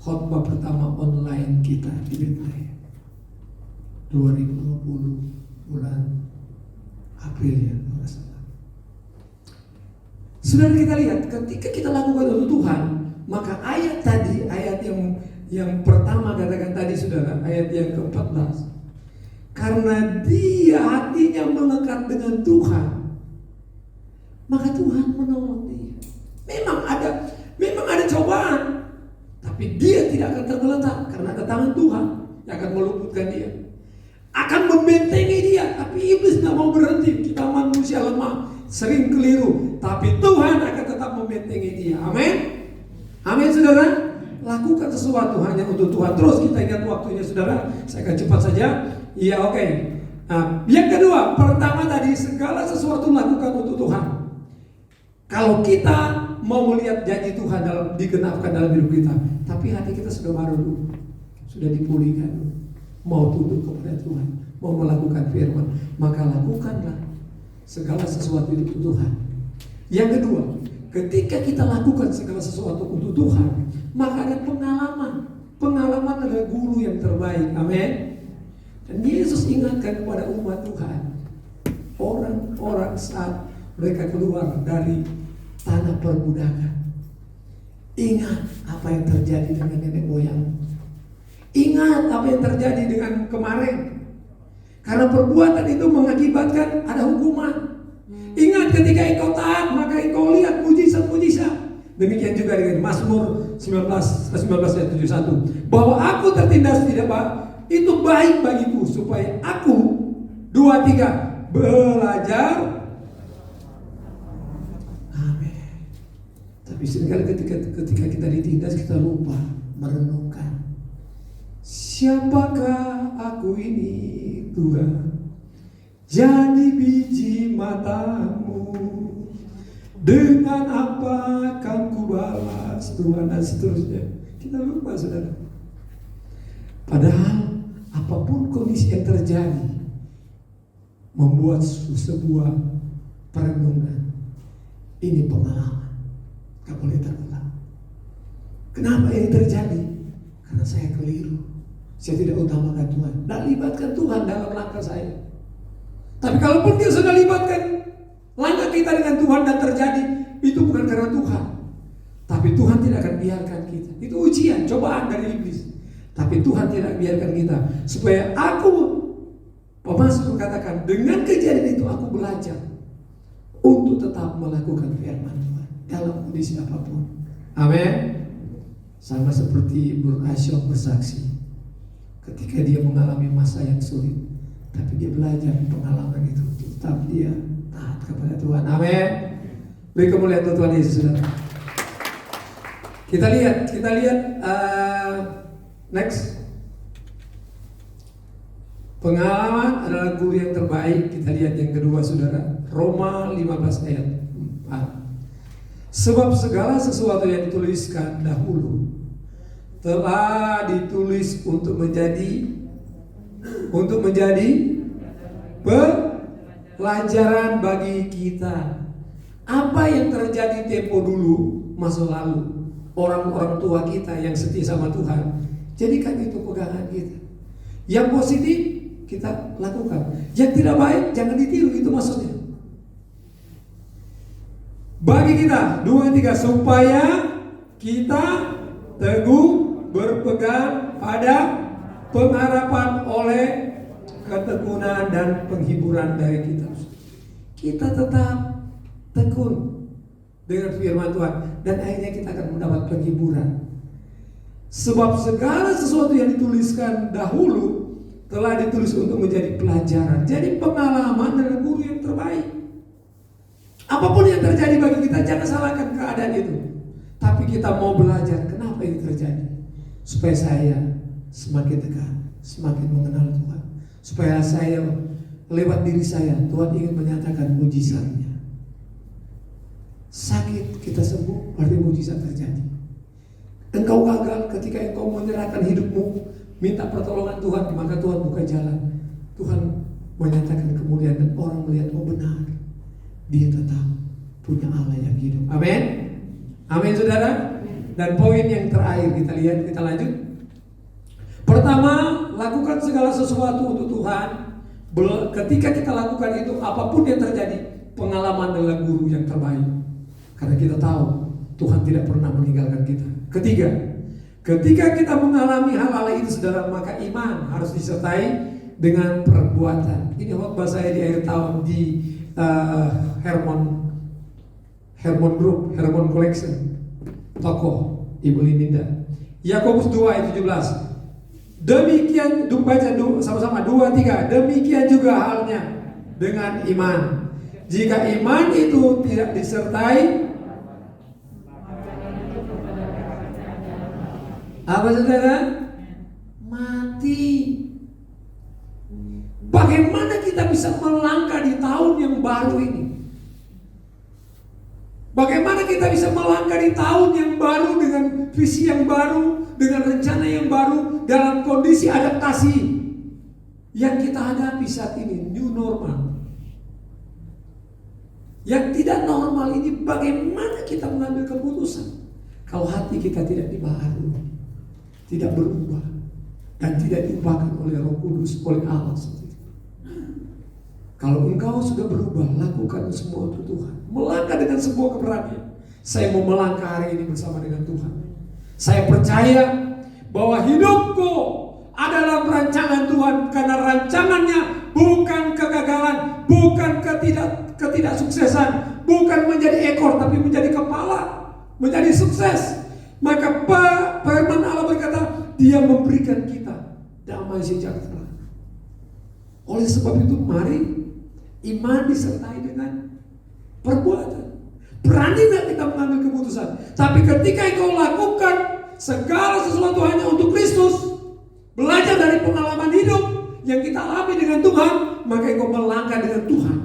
khotbah pertama online kita di Bethlehem 2020 bulan April ya. Saudara, kita lihat ketika kita lakukan untuk Tuhan, maka ayat tadi, ayat yang pertama katakan tadi saudara, ayat yang ke-14, karena dia hatinya melekat dengan Tuhan, maka Tuhan menolong dia. Memang ada cobaan, tapi dia tidak akan tergeletak karena ada tangan Tuhan yang akan meluputkan dia, akan membentengi dia. Tapi iblis tidak mau berhenti. Kita manusia lemah, sering keliru, tapi Tuhan akan tetap membentengi dia. Amin. Amin saudara. Lakukan sesuatu hanya untuk Tuhan. Terus kita ingat waktunya saudara. Saya akan cepat saja. Iya, oke. Nah, yang kedua, pertama tadi segala sesuatu lakukan untuk Tuhan. Kalau kita mau melihat janji Tuhan digenapkan dalam hidup kita, tapi hati kita sudah baru, sudah dipulihkan, mau tunduk kepada Tuhan, mau melakukan firman, maka lakukanlah segala sesuatu itu untuk Tuhan. Yang kedua, ketika kita lakukan segala sesuatu untuk Tuhan, maka ada pengalaman. Pengalaman adalah guru yang terbaik. Amin. Dan Yesus ingatkan kepada umat Tuhan, orang-orang saat mereka keluar dari tanah perbudakan, ingat apa yang terjadi dengan nenek moyang. Ingat apa yang terjadi dengan kemarin. Karena perbuatan itu mengakibatkan ada hukuman. Ingat ketika engkau taat, maka engkau lihat mujizat-mujizat. Demikian juga dengan Mazmur 19 ayat 71, bahwa aku tertindas tidak itu baik bagiku, supaya aku 2-3 belajar. Amin. Tapi seringkali ketika kita ditindas, kita lupa merenungkan, siapakah aku ini Tuhan? Jadi biji matamu, dengan apa akan kubalas Tuhan, dan seterusnya. Kita lupa saudara. Padahal apapun kondisi yang terjadi, membuat sebuah perenungan, ini pengalaman, gak boleh terulang. Kenapa ini terjadi? Karena saya keliru, saya tidak utamakan Tuhan, dan libatkan Tuhan dalam langkah saya. Tapi kalaupun dia sudah libatkan langkah kita dengan Tuhan dan terjadi, itu bukan karena Tuhan, tapi Tuhan tidak akan biarkan kita. Itu ujian, cobaan dari iblis. Tapi Tuhan tidak biarkan kita, supaya Mazmur katakan, dengan kejadian itu aku belajar untuk tetap melakukan firman Tuhan dalam kondisi apapun. Amin. Sama seperti Bro Asyok bersaksi, ketika dia mengalami masa yang sulit, tapi dia belajar pengalaman itu, tetap dia taat kepada Tuhan. Amin. Beri kemuliaan Tuhan Yesus. Saudara. Kita lihat next. Pengalaman adalah guru yang terbaik. Kita lihat yang kedua saudara, Roma 15 ayat 4. Sebab segala sesuatu yang dituliskan dahulu telah ditulis untuk menjadi pelajaran bagi kita. Apa yang terjadi tempo dulu, masa lalu, orang-orang tua kita yang setia sama Tuhan, jadikan itu pegangan kita. Yang positif kita lakukan, yang tidak baik jangan ditiru, itu maksudnya. Bagi kita 2-3, supaya kita teguh berpegang pada pengharapan oleh ketekunan dan penghiburan dari kita. Kita tetap tekun dengan firman Tuhan, dan akhirnya kita akan mendapat penghiburan. Sebab segala sesuatu yang dituliskan dahulu telah ditulis untuk menjadi pelajaran. Jadi pengalaman adalah guru yang terbaik. Apapun yang terjadi bagi kita, jangan salahkan keadaan itu. Tapi kita mau belajar kenapa ini terjadi. Supaya saya semakin dekat, semakin mengenal Tuhan. Supaya saya lewat diri saya, Tuhan ingin menyatakan mujizatnya. Sakit kita sembuh, berarti mujizat terjadi. Engkau gagal ketika engkau menyerahkan hidupmu, minta pertolongan Tuhan, maka Tuhan buka jalan. Tuhan menyatakan kemuliaan dan orang melihat, oh benar, dia tetap punya Allah yang hidup. Amin. Amin saudara. Dan poin yang terakhir kita lihat, kita lanjut. Pertama, lakukan segala sesuatu untuk Tuhan. Ketika kita lakukan itu, apapun yang terjadi, pengalaman adalah guru yang terbaik. Karena kita tahu Tuhan tidak pernah meninggalkan kita. Ketiga, ketika kita mengalami hal-hal itu saudara, maka iman harus disertai dengan perbuatan. Ini khotbah saya di akhir tahun di Hermon Group, Hermon Collection, toko Ibu Linda. Yakobus 2 ayat 17. Demikian, baca sama-sama 2-3. Demikian juga halnya dengan iman. Jika iman itu tidak disertai apa saudara? Mati. Bagaimana kita bisa melangkah di tahun yang baru ini? Bagaimana kita bisa melangkah di tahun yang baru dengan visi yang baru, dengan rencana yang baru, dalam kondisi adaptasi yang kita hadapi saat ini, new normal. Yang tidak normal ini, bagaimana kita mengambil keputusan kalau hati kita tidak dibaharui, tidak berubah, dan tidak diubahkan oleh Roh Kudus, oleh Allah seperti itu. Kalau engkau sudah berubah, lakukan semua untuk Tuhan. Melangkah dengan sebuah keberanian. Saya mau melangkah hari ini bersama dengan Tuhan. Saya percaya bahwa hidupku adalah rancangan Tuhan, karena rancangannya bukan kegagalan, bukan ketidaksuksesan, bukan menjadi ekor tapi menjadi kepala, menjadi sukses. Maka firman Allah berkata, Dia memberikan kita damai sejahtera. Oleh sebab itu, mari iman disertai dengan perbuatan. Berani nggak kita mengambil keputusan? Tapi ketika engkau lakukan segala sesuatu hanya untuk Kristus, belajar dari pengalaman hidup yang kita alami dengan Tuhan, maka engkau melangkah dengan Tuhan.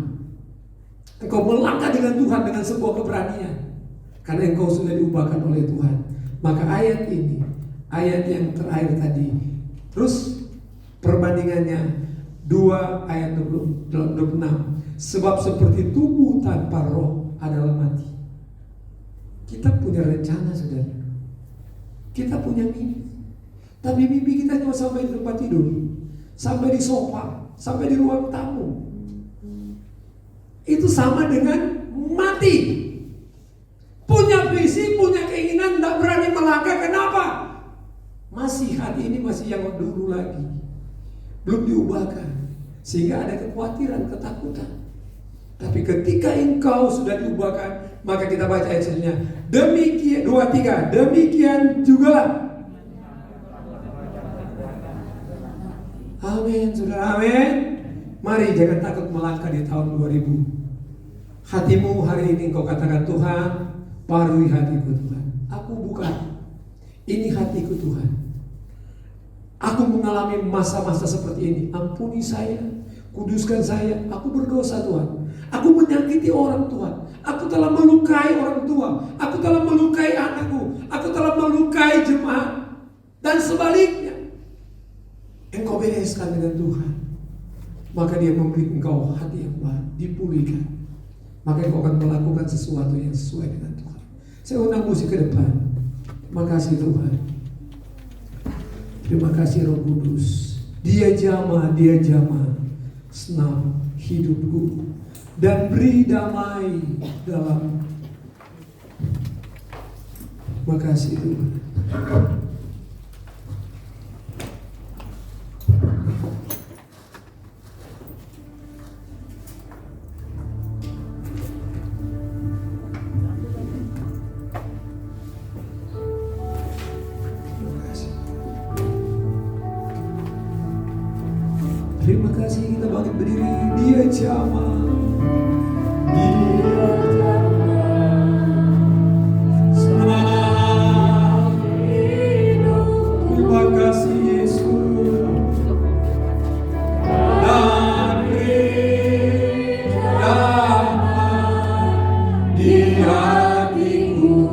Engkau melangkah dengan Tuhan dengan sebuah keberanian, karena engkau sudah diubahkan oleh Tuhan. Maka ayat ini, ayat yang terakhir tadi, terus perbandingannya 2 ayat 26. Sebab seperti tubuh tanpa roh adalah mati. Kita punya rencana saudara, kita punya mimpi, tapi mimpi kita cuma sampai di tempat tidur, sampai di sofa, sampai di ruang tamu. Itu sama dengan mati. Punya visi, punya keinginan, tidak berani melangkah. Kenapa? Masih hati ini masih yang dulu lagi, belum diubahkan, sehingga ada kekhawatiran, ketakutan. Tapi ketika engkau sudah diubahkan, maka kita baca ayat selanjutnya. Demikian 2-3. Demikian juga. Amin, saudara, amin. Mari jangan takut melangkah di tahun 2000. Hatimu hari ini engkau katakan, Tuhan, barui hatiku Tuhan. Aku bukan. Ini hatiku Tuhan. Aku mengalami masa-masa seperti ini. Ampuni saya, kuduskan saya. Aku berdosa Tuhan. Aku menyakiti orang Tuhan. Aku telah melukai orang tua. Aku telah melukai anakku. Aku telah melukai jemaat. Dan sebaliknya, engkau bereskan dengan Tuhan, maka Dia memberi engkau hati yang baru, dipulihkan. Maka engkau akan melakukan sesuatu yang sesuai dengan Tuhan. Saya undang musik ke depan. Terima kasih Tuhan. Terima kasih Roh Kudus. Dia jama senang hidupku, dan beri damai dalam. Terima kasih Tuhan. Terima kasih, kita bangkit berdiri. Dia jamah, Dia jamah. Terima kasih Yesus. Dan beri damai di hatiku.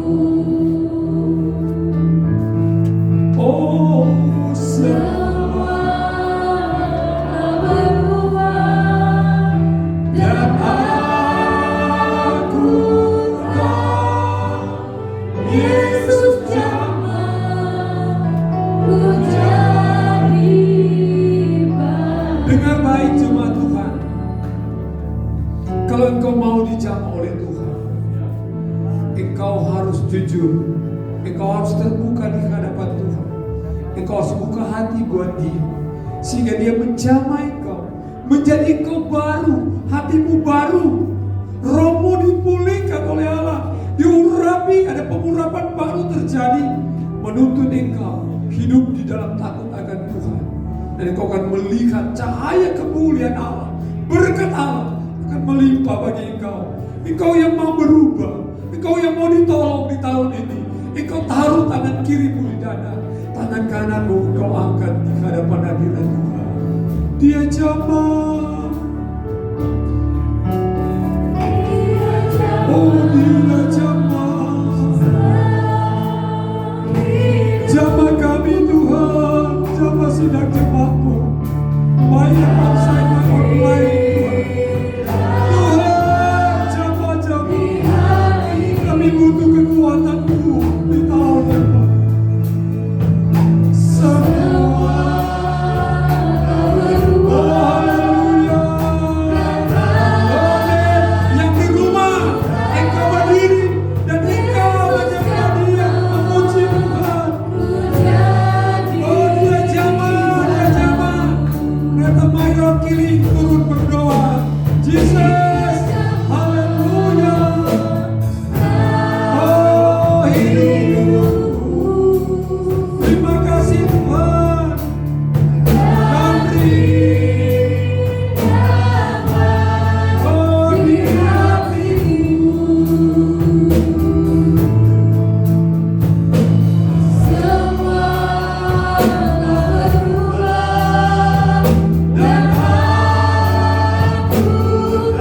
Oh, semua berubah dan aku tahu Yesus jamah menjadi baik. Dengar baik jemaat Tuhan, kalau engkau mau dijamah oleh Tuhan, engkau harus jujur, engkau harus terbuka di hadapan Tuhan, engkau harus buka hati buat Dia, sehingga Dia menjamah engkau, menjadi engkau baru, hatimu baru, rohmu dipulihkan oleh Allah, diurapi, ada pengurapan baru terjadi, menuntun engkau hidup di dalam takut akan Tuhan, dan engkau akan melihat cahaya kemuliaan Allah, berkat Allah akan melimpah bagi engkau. Engkau yang mau berubah, engkau yang mau ditolong di tahun ini, engkau taruh tangan kirimu di dada, tangan kananmu engkau angkat di hadapan hadirat Tuhan. Dia jamah, oh Dia jamah, jamah kami Tuhan, jamah sidang jemaatmu, baik yang onsite maupun online. Tuhan, jamah-jamah, kami butuh kekuatan-Mu di tahun yang baru. Semua berubah. Haleluya. Amin. Yang di rumah, engkau berdiri dan engkau menjaga Dia, memuji Tuhan. Oh Dia jamah, Dia jamah. Kata Mayor kiri turun berdoa. Jesus, haleluya. Oh hidupku, terima kasih Tuhan. Dan beri damai, oh di hatiku. Semua berubah dan aku tahu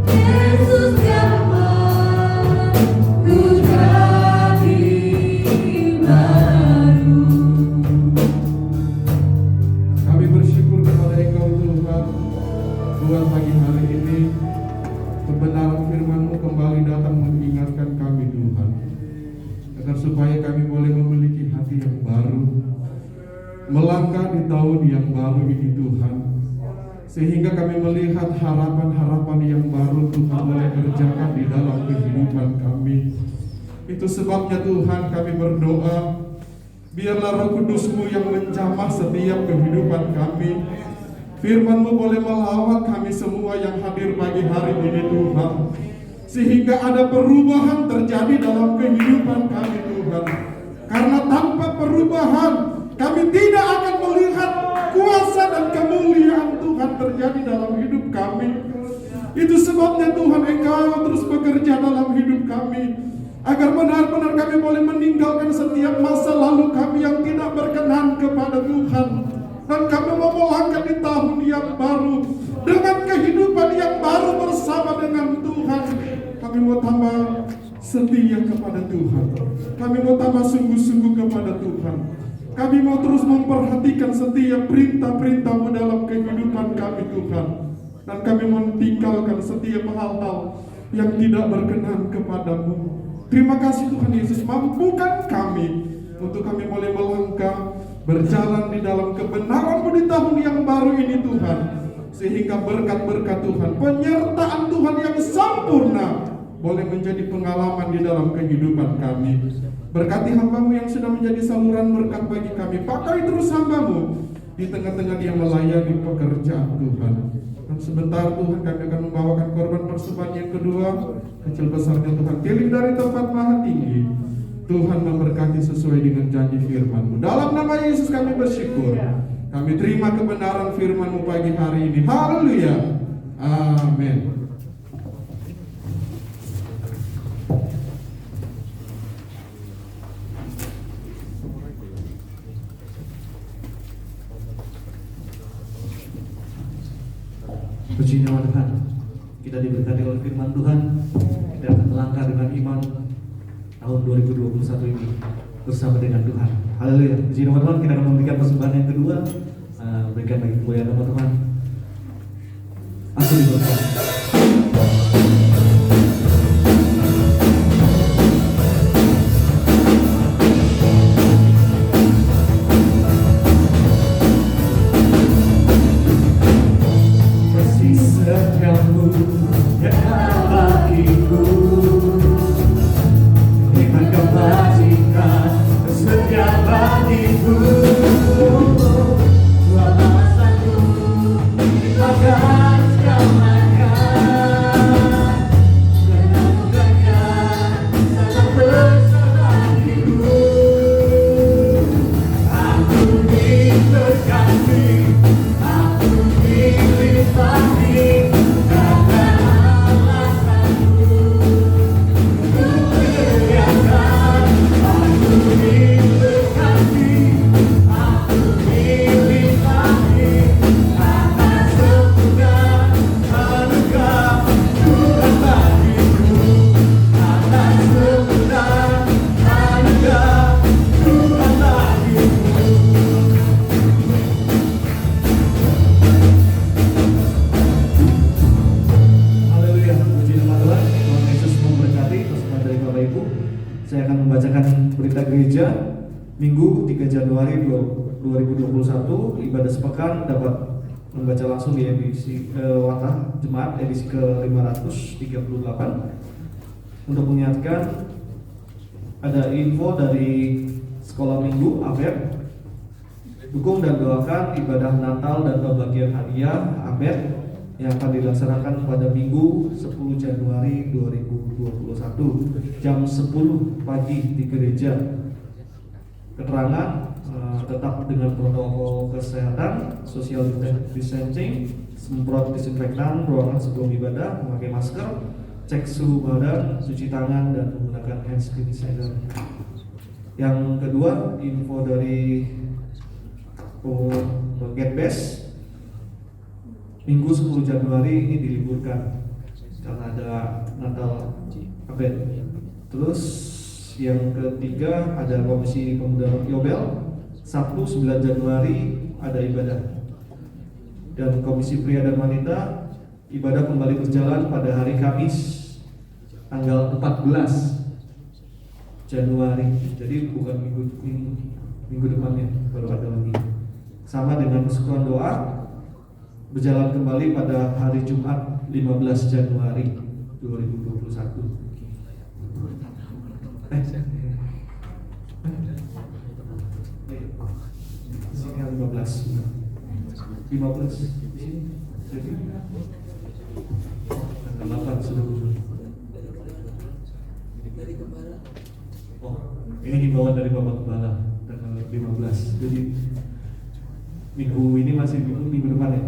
Yesus jamah menjadi baru. Kami bersyukur kepada Engkau Tuhan, buat pagi hari ini kebenaran firman-Mu kembali datang mengingatkan kami Tuhan, agar supaya kami boleh memiliki hati yang baru, melangkah di tahun yang baru ini Tuhan, sehingga kami melihat harapan-harapan yang baru Tuhan boleh kerjakan di dalam kehidupan kami. Itu sebabnya Tuhan kami berdoa, biarlah Roh Kudus-Mu yang menjamah setiap kehidupan kami. Firman-Mu boleh melawat kami semua yang hadir pagi hari ini Tuhan, sehingga ada perubahan terjadi dalam kehidupan kami Tuhan. Karena tanpa perubahan kami tidak akan melihat kuasa dan kemuliaan Tuhan terjadi dalam hidup kami. Itu sebabnya Tuhan Engkau terus bekerja dalam hidup kami, agar benar-benar kami boleh meninggalkan setiap masa lalu kami yang tidak berkenan kepada Tuhan, dan kami mau melangkah di tahun yang baru dengan kehidupan yang baru bersama dengan Tuhan. Kami mau tambah setia kepada Tuhan, kami mau tambah sungguh-sungguh kepada Tuhan, kami mau terus memperhatikan setiap perintah-perintah-Mu dalam kehidupan kami Tuhan, dan kami mau tinggalkan setiap hal-hal yang tidak berkenan kepadamu. Terima kasih Tuhan Yesus, mampukan kami untuk kami boleh melangkah berjalan di dalam kebenaran-Mu di tahun yang baru ini Tuhan, sehingga berkat-berkat Tuhan, penyertaan Tuhan yang sempurna boleh menjadi pengalaman di dalam kehidupan kami. Berkati hamba-Mu yang sudah menjadi saluran berkat bagi kami, pakai terus hamba-Mu di tengah-tengah dia melayani pekerjaan Tuhan. Dan sebentar Tuhan kami akan membawakan korban persembahan yang kedua, kecil besarnya Tuhan pilih dari tempat maha tinggi. Tuhan memberkati sesuai dengan janji firman-Mu. Dalam nama Yesus kami bersyukur. Kami terima kebenaran firman-Mu pagi hari ini. Haleluya. Amin. Puji nama Tuhan. Kita diberkati oleh firman Tuhan. Kita akan melangkah dengan iman tahun 2021 ini bersama dengan Tuhan. Haleluya. Puji nama Tuhan. Kita akan memberikan persembahan yang kedua, berikan bagi kemuliaan nama Tuhan. Aku diberkati. Kasih setiamu yang bagiku, iman kebajikan setia bagiku. Selamatanku akan selamanya, menemukannya dalam bersamaku. Aku diberkati, aku dilimpati, karena alasanku untuk memuliakan. Aku diberkati, aku dilimpati, atas sempurna anugerah Tuhan bagiku. Atas sempurna anugerah Tuhan bagiku. Haleluya, puji nama Tuhan. Tuhan Yesus memberkati. Persembahan dari Bapak Ibu. Saya akan membacakan berita gereja Minggu 3 Januari 2021. Ibadah sepekan dapat membaca langsung di edisi Watah Jemaat edisi ke-538. Untuk mengingatkan, ada info dari Sekolah Minggu APER. Dukung dan doakan ibadah Natal dan pembagian hadiah APER yang akan dilaksanakan pada Minggu 10 Januari 2021 jam 10 pagi di gereja. Keterangan tetap dengan protokol kesehatan, social distancing, semprot disinfektan ruangan sebelum ibadah, memakai masker, cek suhu badan, cuci tangan, dan menggunakan hand sanitizer. Yang kedua, info dari Getbest, Minggu 10 Januari ini diliburkan karena ada Natal Abed. Terus yang ketiga ada Komisi Pemuda Yobel, Sabtu 9 Januari ada ibadah. Dan Komisi Pria dan Wanita, ibadah kembali berjalan pada hari Kamis tanggal 14 Januari. Jadi bukan minggu depannya, baru ada lagi. Sama dengan persekutuan doa berjalan kembali pada hari Jumat 15 Januari 2021. Sini 15 di sini. Jadi tanggal 8 sudah muncul. Oh, ini himbauan dari Bapak Kepala tanggal 15. Jadi minggu ini masih minggu depan ya.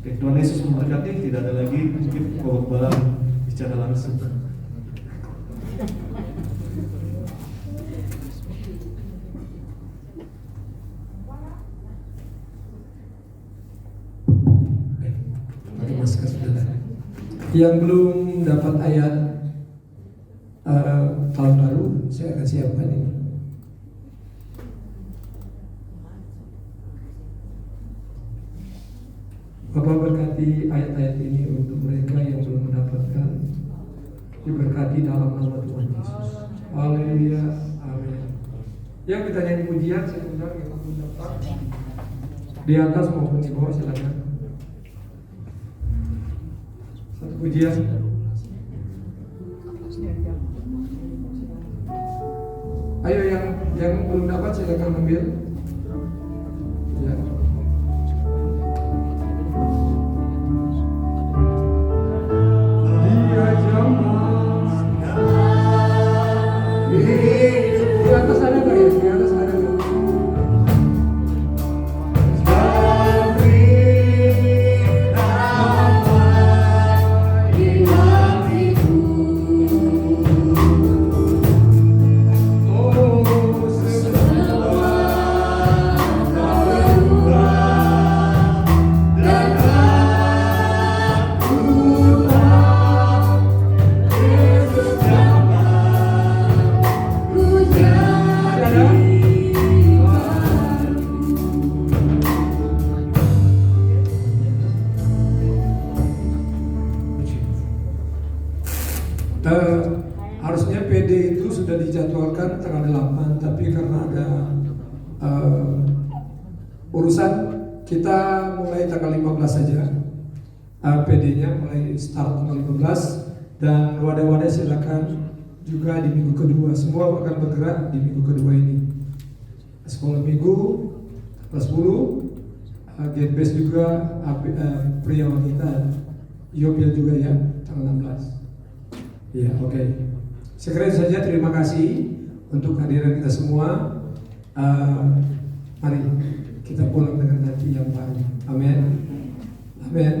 Oke, Tuhan Yesus memberkati. Tidak ada lagi mungkin Bapak Kepala bicara langsung. Pakai masker saudara. Yang belum dapat ayat tahun baru, saya akan siapkan ini. Bapak berkati ayat-ayat ini untuk mereka yang belum mendapatkan, diberkati dalam nama Tuhan Yesus. Haleluya, amin. Yang kita nyanyi pujian, saya undang yang belum dapat di atas maupun di bawah, silakan. Satu pujian. Ayo yang belum dapat silakan ambil. Ya. Dia jaman di atas ada nggak ya? Di atas ada nggak? terusan kita mulai tanggal 15 saja. PD-nya mulai start tanggal 15 dan wadah-wadah silakan juga di minggu kedua. Semua akan bergerak di minggu kedua ini. Sekolah minggu kelas 10, Get Best juga, pria wanita, Yopil juga ya, tanggal 16. Ya, oke. Sekalian saja terima kasih untuk kehadiran kita semua. Mari kita pulang dengan hati yang baru. Amin. Amin.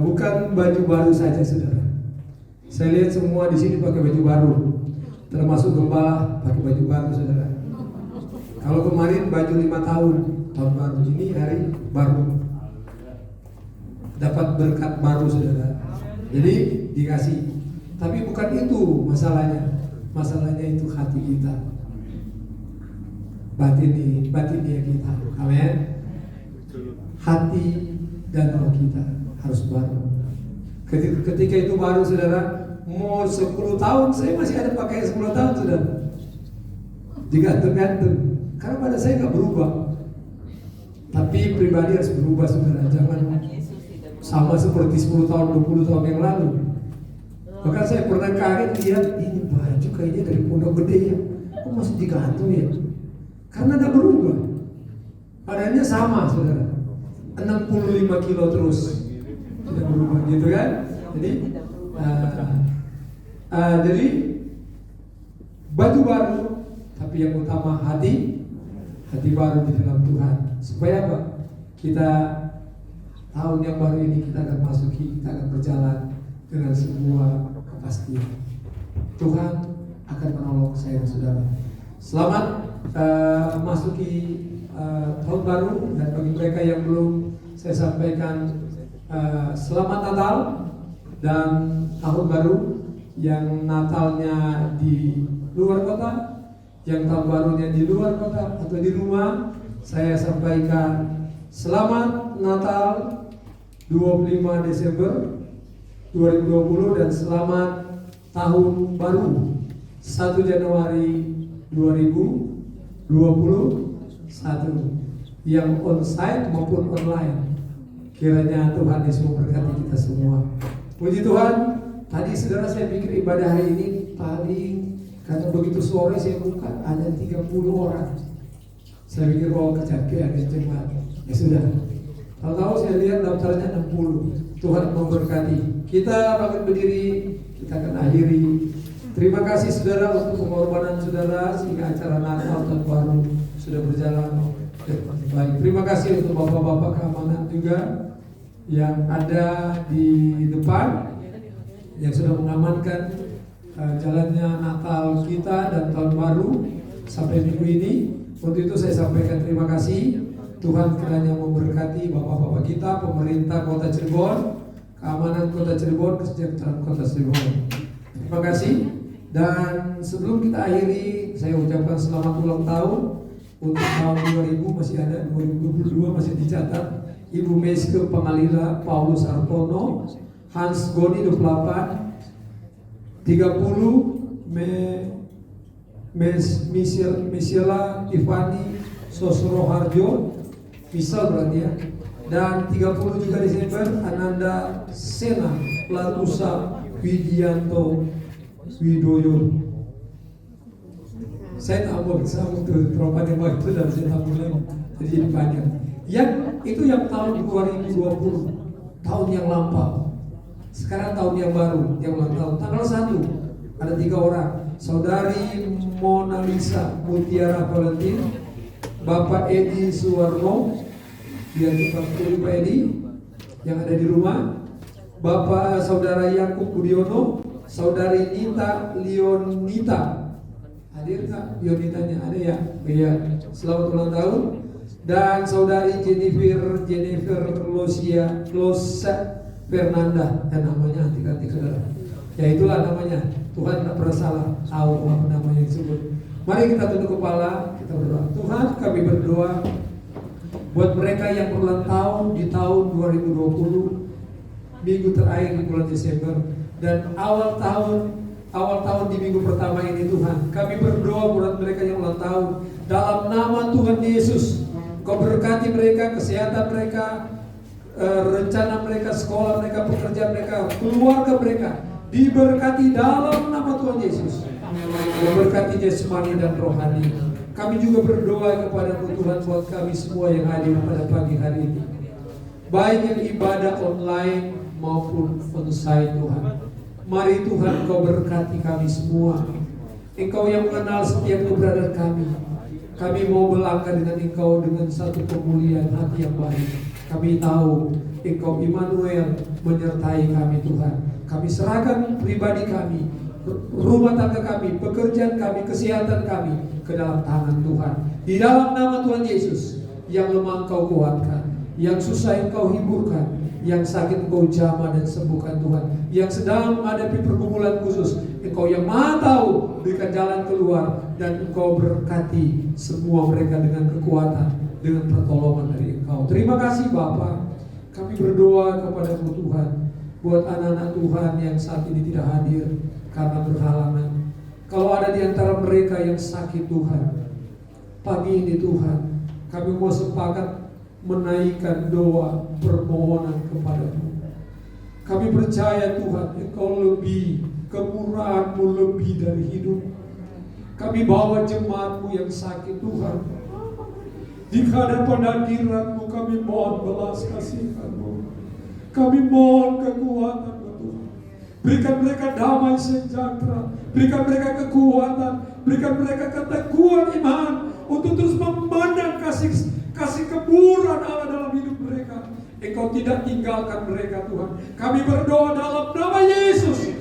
Bukan baju baru saja, saudara. Saya lihat semua di sini pakai baju baru, termasuk gembala pakai baju baru, saudara. Kalau kemarin baju 5 tahun baru, ini hari baru, dapat berkat baru, saudara. Jadi dikasih. Tapi bukan itu masalahnya. Masalahnya itu hati kita, batinnya kita. Amin. Hati dan roh kita harus baru. Ketika itu baru, saudara, mau 10 tahun saya masih ada pakai 10 tahun, saudara. Digantung-gantung. Karena pada saya nggak berubah. Tapi pribadi harus berubah, saudara. Jangan sama seperti 10 tahun, 20 tahun yang lalu. Bahkan saya pernah kaget lihat ini baju kayaknya dari Pondok Gede ya, kok masih digantung ya? Karena tidak berubah. Badannya sama, saudara, 65 kilo terus, tidak berubah, gitu kan? Jadi baju baru, tapi yang utama hati baru di dalam Tuhan. Supaya apa? Kita tahun yang baru ini kita akan masuki, kita akan berjalan dengan sebuah kepastian Tuhan akan menolong saya dan saudara. Selamat masuki tahun baru, dan bagi mereka yang belum saya sampaikan selamat Natal dan tahun baru. Yang Natalnya di luar kota, yang tahun barunya di luar kota atau di rumah, saya sampaikan selamat Natal 25 Desember 2020 dan selamat tahun baru 1 Januari 2021 yang onsite maupun online. Kiranya Tuhan Yesus memberkati kita semua. Puji Tuhan. Tadi saudara, saya pikir ibadah hari ini paling, karena begitu sore saya buka ada 30 orang. Saya pikir kecapean ada jemaat. Ya sudah. Tahu-tahu saya lihat daftarnya 60. Tuhan memberkati. Kita akan berdiri, kita akan akhiri. Terima kasih saudara untuk pengorbanan saudara sehingga acara Natal tahun baru sudah berjalan dengan baik. Terima kasih untuk bapak-bapak keamanan juga yang ada di depan, yang sudah mengamankan jalannya Natal kita dan tahun baru sampai minggu ini. Untuk itu saya sampaikan terima kasih. Tuhan kiranya memberkati bapak-bapak kita, pemerintah Kota Cirebon, keamanan Kota Cirebon, kesejahteraan Kota Cirebon. Terima kasih. Dan sebelum kita akhiri, saya ucapkan selamat ulang tahun untuk tahun 2000, masih ada 2022 masih dicatat. Ibu Meske Pangalila Paulus Artono, Hans Goni 28, 30 Michela Tiffany Sosro Harjo, Misal berarti ya. Dan 30 juga Desember Ananda Sena Larusa Widianto Widoyo. Saya tak mau bisa untuk teropat yang waktu dan saya tak boleh jadi panjang. Yang itu yang tahun 2020, tahun yang lampau. Sekarang tahun yang baru, yang ulang tahun. Tanggal 1 ada 3 orang. Saudari Mona Lisa Mutiara Valentin, Bapak Edi Suwarno, dia juga Pak Edi yang ada di rumah, Bapak Saudara Yakub Budiono, Saudari Nita Leonita. Hadir nggak Leonitanya? Ada ya? Iya. Selamat ulang tahun. Dan Saudari Jennifer Losa Fernanda, dan namanya antik-antik saudara. Ya itulah namanya. Tuhan tidak pernah salah tahu apa namanya yang disebut. Mari kita tunduk kepala, kita berdoa. Tuhan, kami berdoa buat mereka yang berulang tahun di tahun 2020, minggu terakhir di bulan Desember, dan awal tahun di minggu pertama ini. Tuhan, kami berdoa buat mereka yang ulang tahun dalam nama Tuhan Yesus. Engkau berkati mereka, kesehatan mereka, rencana mereka, sekolah mereka, pekerjaan mereka, keluarga mereka diberkati dalam nama Tuhan Yesus. Memberkati jasmani dan rohani. Kami juga berdoa kepada Tuhan buat kami semua yang hadir pada pagi hari ini, baik yang ibadah online maupun onsite Tuhan. Mari Tuhan Engkau berkati kami semua. Engkau yang mengenal setiap keberadaan kami. Kami mau melangkah dengan Engkau dengan satu pemulihan hati yang baik. Kami tahu Engkau Immanuel menyertai kami Tuhan. Kami serahkan pribadi kami, rumah tangga kami, pekerjaan kami, kesehatan kami ke dalam tangan Tuhan. Di dalam nama Tuhan Yesus, yang lemah Engkau kuatkan, yang susah Engkau hiburkan, yang sakit Engkau jamah dan sembuhkan Tuhan, yang sedang menghadapi pergumulan khusus, Engkau yang Maha tahu, berikan jalan keluar, dan Engkau berkati semua mereka dengan kekuatan, dengan pertolongan dari Engkau. Terima kasih Bapa. Kami berdoa kepada Tuhan buat anak-anak Tuhan yang saat ini tidak hadir karena berhalangan. Kalau ada di antara mereka yang sakit Tuhan, pagi ini Tuhan, kami mau sepakat menaikkan doa permohonan kepada-Mu. Kami percaya Tuhan, Engkau lebih, kemurahan-Mu lebih dari hidup. Kami bawa jemaat-Mu yang sakit Tuhan. Di hadapan hadirat-Mu kami mohon belas kasihan-Mu. Kami mohon kekuatan-Mu Tuhan. Berikan mereka damai sejahtera, berikan mereka kekuatan, berikan mereka keteguhan iman untuk terus memandang kasih kemurahan Allah dalam hidup mereka. Engkau tidak tinggalkan mereka Tuhan. Kami berdoa dalam nama Yesus.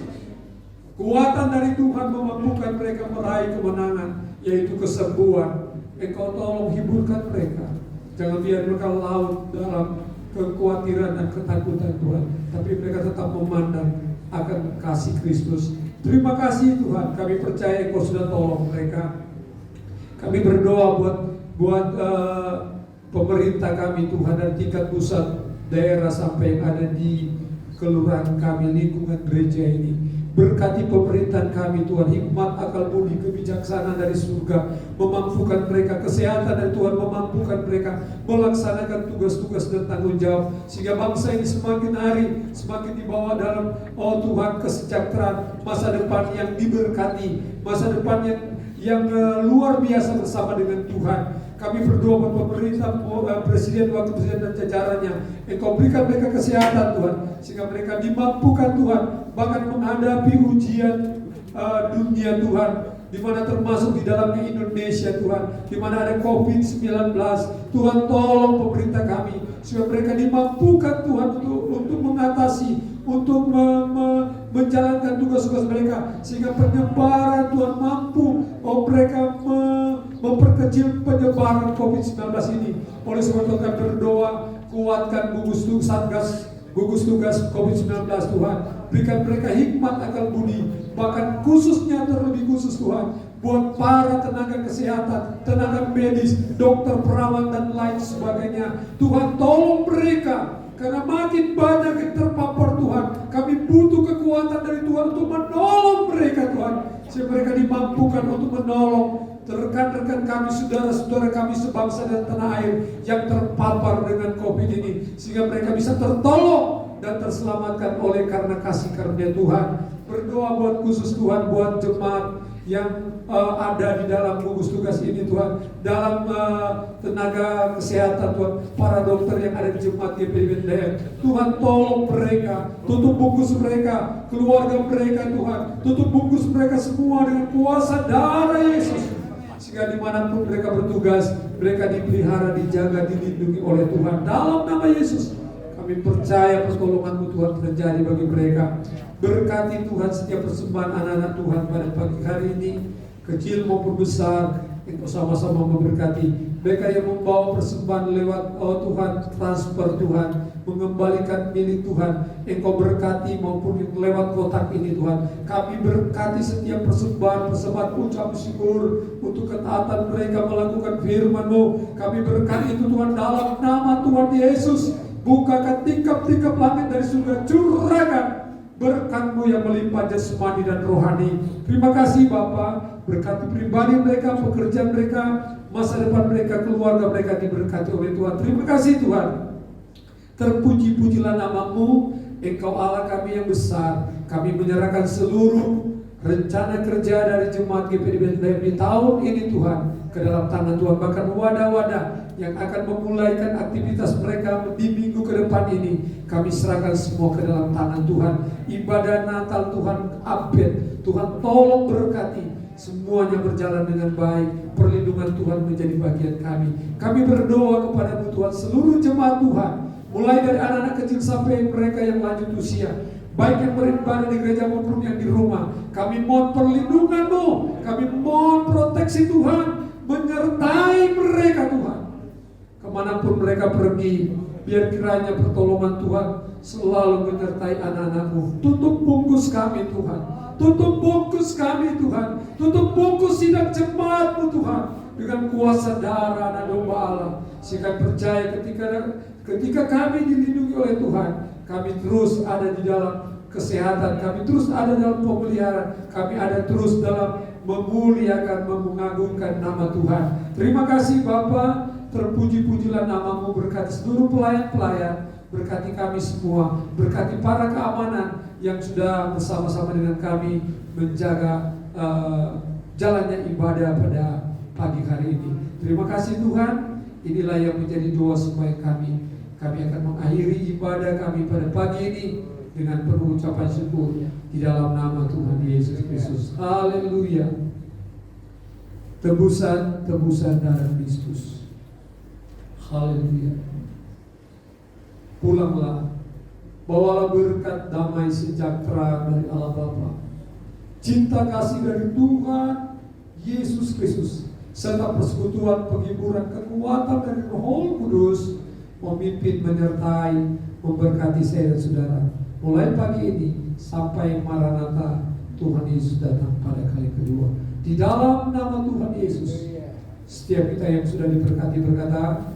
Kuatan dari Tuhan memampukan mereka meraih kemenangan, yaitu kesembuhan. Engkau tolong hiburkan mereka. Jangan biar mereka laut dalam kekhawatiran dan ketakutan Tuhan, tapi mereka tetap memandang akan kasih Kristus. Terima kasih Tuhan. Kami percaya Engkau sudah tolong mereka. Kami berdoa buat pemerintah kami Tuhan, dari tingkat pusat, daerah sampai yang ada di kelurahan kami, lingkungan gereja ini. Berkati pemerintahan kami Tuhan, hikmat, akal budi, kebijaksanaan dari surga memampukan mereka, kesehatan dari Tuhan memampukan mereka melaksanakan tugas-tugas dan tanggung jawab, sehingga bangsa ini semakin hari semakin dibawa dalam Tuhan kesejahteraan, masa depan yang diberkati, masa depan yang luar biasa bersama dengan Tuhan. Kami berdoa buat pemerintah, presiden, wakil presiden dan jajarannya. Engkau berikan mereka kesehatan Tuhan, sehingga mereka dimampukan Tuhan, bahkan menghadapi ujian dunia Tuhan, di mana termasuk di dalamnya Indonesia Tuhan, di mana ada COVID-19. Tuhan tolong pemerintah kami, supaya mereka dimampukan Tuhan untuk mengatasi, untuk menjalankan tugas-tugas mereka, sehingga penyebaran Tuhan mampu mereka memperkecil penyebaran COVID-19 ini. Oleh sebab itu kami berdoa, kuatkan gugus tugas COVID-19 Tuhan. Berikan mereka hikmat, akal budi, bahkan khususnya terlebih khusus Tuhan, buat para tenaga kesehatan, tenaga medis, dokter, perawat dan lain sebagainya. Tuhan tolong mereka, karena makin banyak yang terpapar Tuhan. Kami butuh kekuatan dari Tuhan untuk menolong mereka Tuhan, sehingga mereka dimampukan untuk menolong rekan-rekan kami, saudara-saudara kami sebangsa dan tanah air yang terpapar dengan COVID ini, sehingga mereka bisa tertolong dan terselamatkan oleh karena kasih karunia Tuhan. Berdoa buat khusus Tuhan, buat jemaat yang ada di dalam gugus tugas ini Tuhan, dalam tenaga kesehatan Tuhan, para dokter yang ada di jemaat GPIBNDM. Tuhan tolong mereka, tutup bungkus mereka, keluarga mereka Tuhan, tutup bungkus mereka semua dengan kuasa darah Yesus, sehingga dimanapun mereka bertugas, mereka dipelihara, dijaga, dilindungi oleh Tuhan. Dalam nama Yesus kami percaya pertolongan-Mu Tuhan terjadi bagi mereka. Berkati Tuhan setiap persembahan anak-anak Tuhan pada pagi hari ini, kecil maupun besar. Engkau sama-sama memberkati mereka yang membawa persembahan lewat Tuhan, transfer Tuhan, mengembalikan milik Tuhan. Engkau berkati maupun yang lewat kotak ini Tuhan. Kami berkati setiap persembahan ucap syukur untuk ketaatan mereka melakukan firman-Mu. Kami berkati itu Tuhan dalam nama Tuhan Yesus. Bukakan tingkap-tingkap langit dari surga, curahkan berkat-Mu yang melimpah jasmani dan rohani. Terima kasih Bapa. Berkati pribadi mereka, pekerjaan mereka, masa depan mereka, keluarga mereka diberkati oleh Tuhan. Terima kasih Tuhan. Terpuji-pujilah nama-Mu, Engkau Allah kami yang besar. Kami menyerahkan seluruh rencana kerja dari Jemaat GPD Bethlehem di tahun ini Tuhan ke dalam tangan Tuhan. Bahkan wadah-wadah yang akan memulaikan aktivitas mereka di minggu ke depan ini, kami serahkan semua ke dalam tangan Tuhan. Ibadah Natal Tuhan update, Tuhan tolong berkati, semuanya berjalan dengan baik. Perlindungan Tuhan menjadi bagian kami. Kami berdoa kepada-Mu Tuhan, seluruh jemaat Tuhan, mulai dari anak-anak kecil sampai mereka yang lanjut usia, baik yang beribadah di gereja maupun yang di rumah. Kami mohon perlindungan-Mu, kami mohon proteksi Tuhan menyertai mereka Tuhan. Kemanapun mereka pergi, biar kiranya pertolongan Tuhan selalu menyertai anak-anak-Mu. Tutup bungkus kami Tuhan, tutup bungkus kami Tuhan, tutup bungkus sidang jemaat-Mu Tuhan dengan kuasa darah dan domba Allah. Sehingga percaya ketika kami dilindungi oleh Tuhan, kami terus ada di dalam kesehatan, kami terus ada dalam pemeliharaan, kami ada terus dalam memuliakan, mengagungkan nama Tuhan. Terima kasih Bapa, terpuji-pujilah nama-Mu, berkati seluruh pelayan-pelayan, berkati kami semua, berkati para keamanan yang sudah bersama-sama dengan kami menjaga jalannya ibadah pada pagi hari ini. Terima kasih Tuhan, inilah yang menjadi doa supaya kami akan mengakhiri ibadah kami pada pagi ini dengan penuh ucapan syukur di dalam nama Tuhan Yesus Kristus. Haleluya. Tebusan darah Kristus. Haleluya. Pulanglah, bawalah berkat damai sejahtera dari Allah Bapa, cinta kasih dari Tuhan Yesus Kristus, serta persekutuan, penghiburan, kekuatan dari Roh Kudus memimpin, menyertai, memberkati saya dan saudara mulai pagi ini sampai Maranatha Tuhan Yesus datang pada kali kedua. Di dalam nama Tuhan Yesus, setiap kita yang sudah diberkati berkata